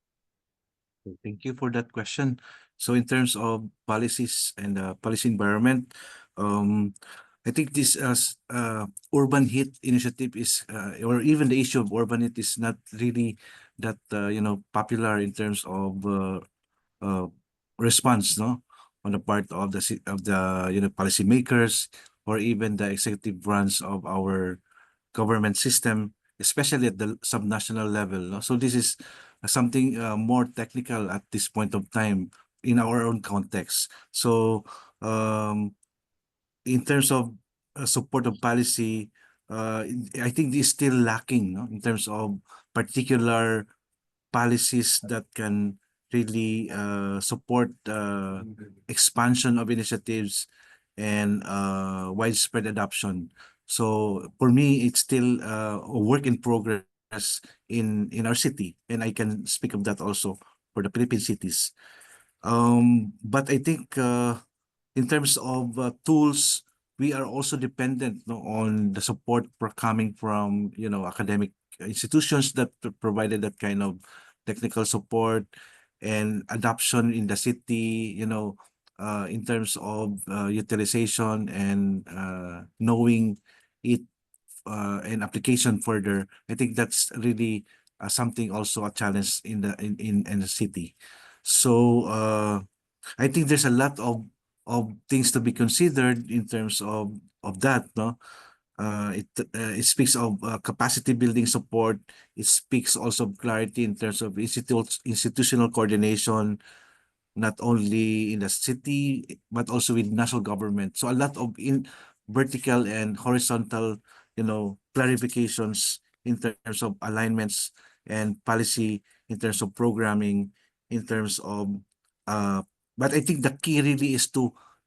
Thank you for that question. So in terms of policies and policy environment, I think this urban heat initiative is, or even the issue of urban heat is not really that popular in terms of response, no, on the part of the policymakers or even the executive branch of our government system, especially at the subnational level. No? So this is something more technical at this point of time in our own context. So in terms of support of policy, I think this is still lacking, no? In terms of particular policies that can really support expansion of initiatives and widespread adoption. So for me, it's still a work in progress in our city, and I can speak of that also for the Philippine cities. But I think in terms of tools, we are also dependent, no, on the support coming from academic institutions that provided that kind of technical support and adoption in the city, in terms of utilization and knowing it and application further. I think that's really something also a challenge in the city. So I think there's a lot of things to be considered in terms of that, no? It speaks of capacity building support. It speaks also of clarity in terms of institutional coordination, not only in the city, but also with national government. So a lot of vertical and horizontal, clarifications in terms of alignments and policy, in terms of programming, in terms of, but I think the key really is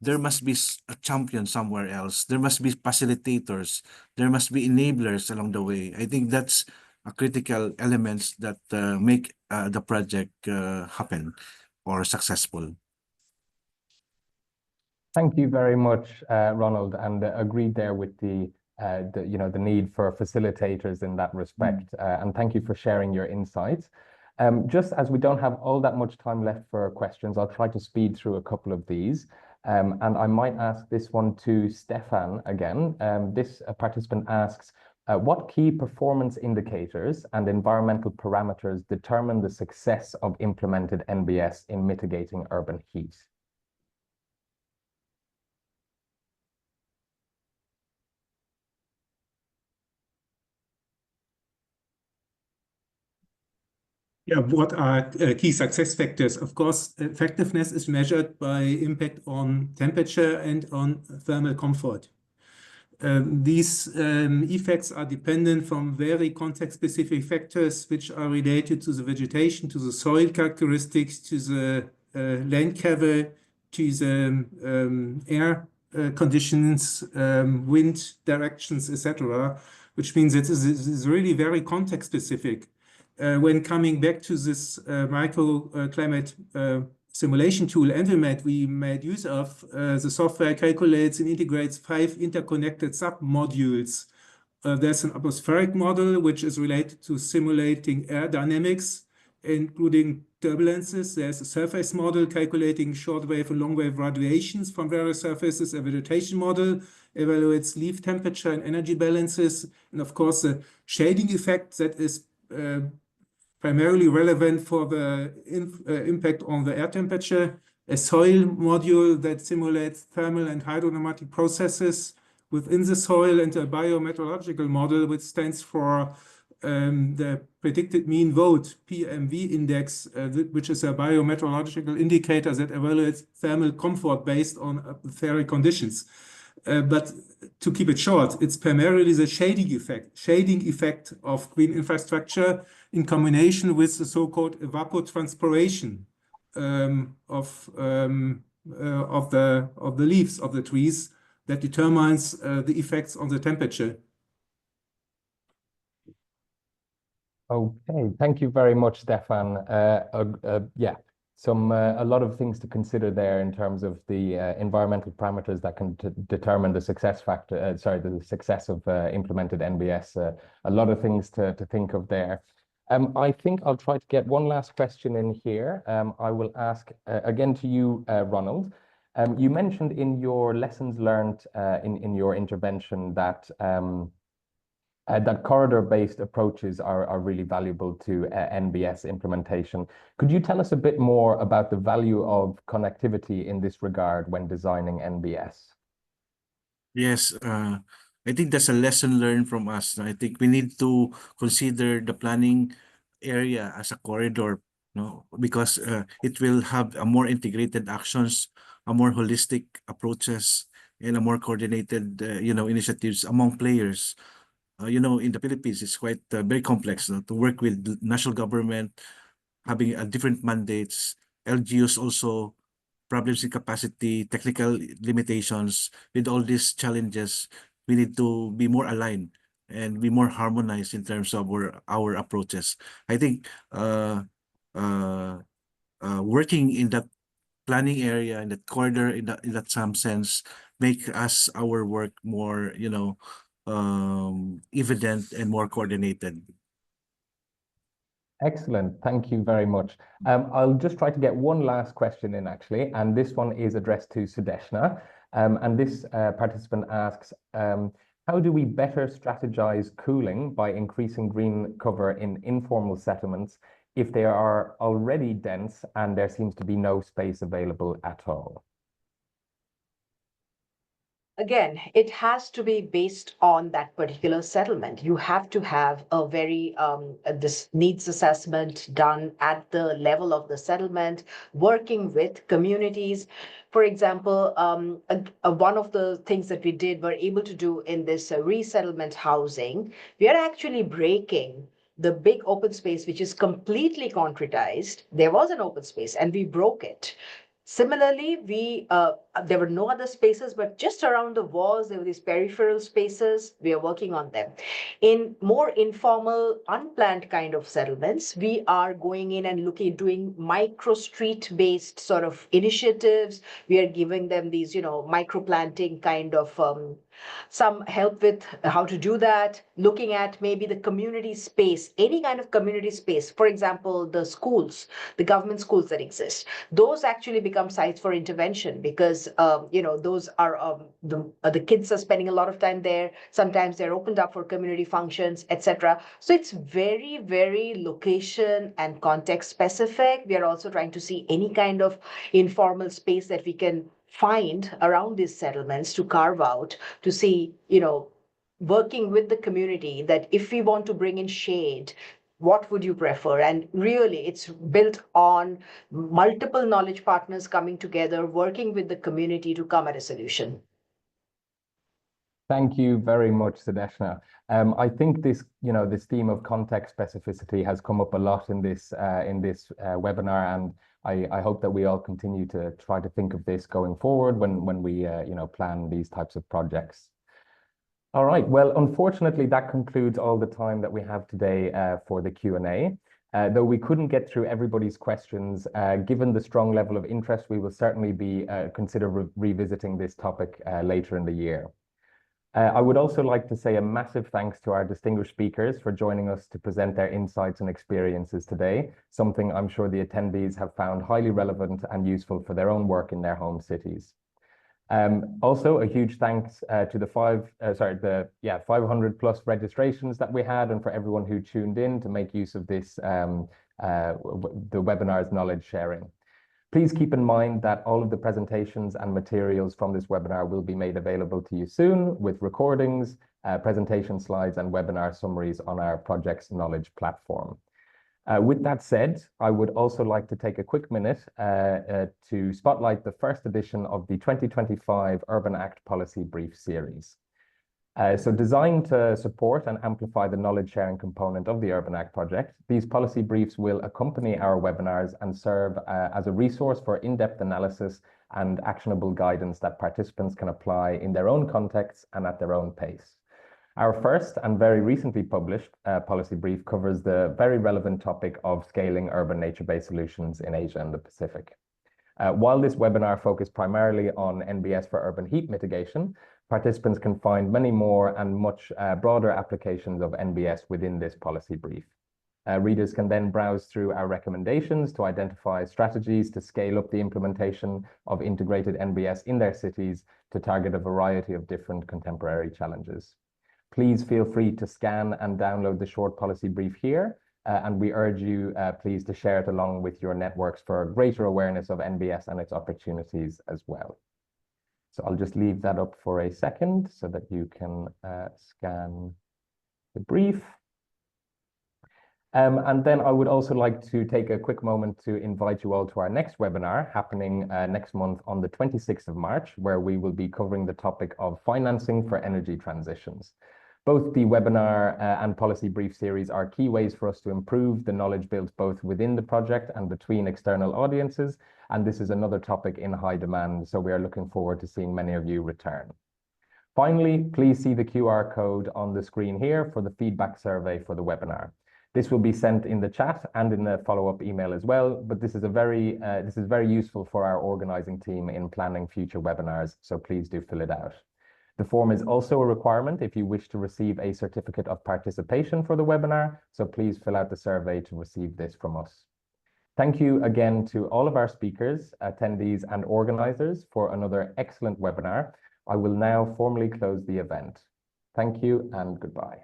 there must be a champion somewhere else. There must be facilitators. There must be enablers along the way. I think that's a critical elements that make the project happen or successful. Thank you very much, Ronald, and agreed there with the need for facilitators in that respect. And thank you for sharing your insights. Just as we don't have all that much time left for questions, I'll try to speed through a couple of these. And I might ask this one to Stefan again. This participant asks, what key performance indicators and environmental parameters determine the success of implemented NBS in mitigating urban heat? Yeah, what are key success factors? Of course, effectiveness is measured by impact on temperature and on thermal comfort. These effects are dependent from very context-specific factors which are related to the vegetation, to the soil characteristics, to the land cover, to the air conditions, wind directions, etc., which means it is really very context-specific. When coming back to this microclimate simulation tool, EnviMat, we made use of, the software calculates and integrates 5 interconnected sub-modules. There's an atmospheric model, which is related to simulating air dynamics, including turbulences. There's a surface model calculating short-wave and long-wave radiations from various surfaces. A vegetation model evaluates leaf temperature and energy balances. And of course, the shading effect that is primarily relevant for the impact on the air temperature. A soil module that simulates thermal and hydrodynamic processes within the soil, and a biometeorological model, which stands for the predicted mean vote, PMV index, which is a biometeorological indicator that evaluates thermal comfort based on atmospheric conditions. But to keep it short, it's primarily the shading effect of green infrastructure in combination with the so-called evapotranspiration of the leaves of the trees that determines the effects on the temperature. Okay, thank you very much, Stefan. Yeah, a lot of things to consider there in terms of the environmental parameters that can determine the success factor. The success of implemented NBS. A lot of things to think of there. I think I'll try to get one last question in here. I will ask again to you, Ronald. You mentioned in your lessons learned in your intervention that that corridor-based approaches are really valuable to NBS implementation. Could you tell us a bit more about the value of connectivity in this regard when designing NBS? Yes, I think that's a lesson learned from us. I think we need to consider the planning area as a corridor, because it will have a more integrated actions, a more holistic approaches, and a more coordinated, initiatives among players. In the Philippines, it's quite very complex to work with the national government, having different mandates, LGUs also, problems in capacity, technical limitations. With all these challenges, we need to be more aligned and be more harmonized in terms of our approaches. I think working in that planning area, in that corridor, in that some sense, make us our work more, evident and more coordinated. Excellent. Thank you very much. I'll just try to get one last question in, actually, and this one is addressed to Sudeshna. And this participant asks, how do we better strategize cooling by increasing green cover in informal settlements if they are already dense and there seems to be no space available at all? Again, it has to be based on that particular settlement. You have to have a very this needs assessment done at the level of the settlement, working with communities. For example, one of the things that we were able to do in this resettlement housing, we are actually breaking the big open space, which is completely concretized. There was an open space and we broke it. Similarly, there were no other spaces, but just around the walls, there were these peripheral spaces. We are working on them. In more informal, unplanned kind of settlements, we are going in and doing micro street-based sort of initiatives. We are giving them these, micro planting kind of some help with how to do that, looking at maybe the community space, any kind of community space. For example, the schools, the government schools that exist, those actually become sites for intervention because, those are the kids are spending a lot of time there. Sometimes they're opened up for community functions, etc. So it's very, very location and context specific. We are also trying to see any kind of informal space that we can find around these settlements to carve out to see, working with the community that if we want to bring in shade, what would you prefer? And really, it's built on multiple knowledge partners coming together, working with the community to come at a solution. Thank you very much, Sudeshna. I think this theme of context specificity has come up a lot in this webinar, and I hope that we all continue to try to think of this going forward when we plan these types of projects. All right. Well, unfortunately, that concludes all the time that we have today for the Q&A. Though we couldn't get through everybody's questions, given the strong level of interest, we will certainly be consider revisiting this topic later in the year. I would also like to say a massive thanks to our distinguished speakers for joining us to present their insights and experiences today, something I'm sure the attendees have found highly relevant and useful for their own work in their home cities. Also, a huge thanks to the 500 plus registrations that we had, and for everyone who tuned in to make use of this, the webinar's knowledge sharing. Please keep in mind that all of the presentations and materials from this webinar will be made available to you soon, with recordings, presentation slides, and webinar summaries on our project's knowledge platform. With that said, I would also like to take a quick minute to spotlight the first edition of the 2025 Urban Act Policy Brief Series. So designed to support and amplify the knowledge sharing component of the Urban Act project, these policy briefs will accompany our webinars and serve as a resource for in-depth analysis and actionable guidance that participants can apply in their own contexts and at their own pace. Our first and very recently published policy brief covers the very relevant topic of scaling urban nature-based solutions in Asia and the Pacific. While this webinar focused primarily on NBS for urban heat mitigation, participants can find many more and much broader applications of NBS within this policy brief. Readers can then browse through our recommendations to identify strategies to scale up the implementation of integrated NBS in their cities to target a variety of different contemporary challenges. Please feel free to scan and download the short policy brief here, and we urge you, please, to share it along with your networks for greater awareness of NBS and its opportunities as well. So I'll just leave that up for a second so that you can scan the brief. And then I would also like to take a quick moment to invite you all to our next webinar happening next month on the 26th of March, where we will be covering the topic of financing for energy transitions. Both the webinar and policy brief series are key ways for us to improve the knowledge built both within the project and between external audiences. And this is another topic in high demand, so we are looking forward to seeing many of you return. Finally, please see the QR code on the screen here for the feedback survey for the webinar. This will be sent in the chat and in the follow-up email as well, but this is very useful for our organizing team in planning future webinars, so please do fill it out. The form is also a requirement if you wish to receive a certificate of participation for the webinar, so please fill out the survey to receive this from us. Thank you again to all of our speakers, attendees, and organizers for another excellent webinar. I will now formally close the event. Thank you and goodbye.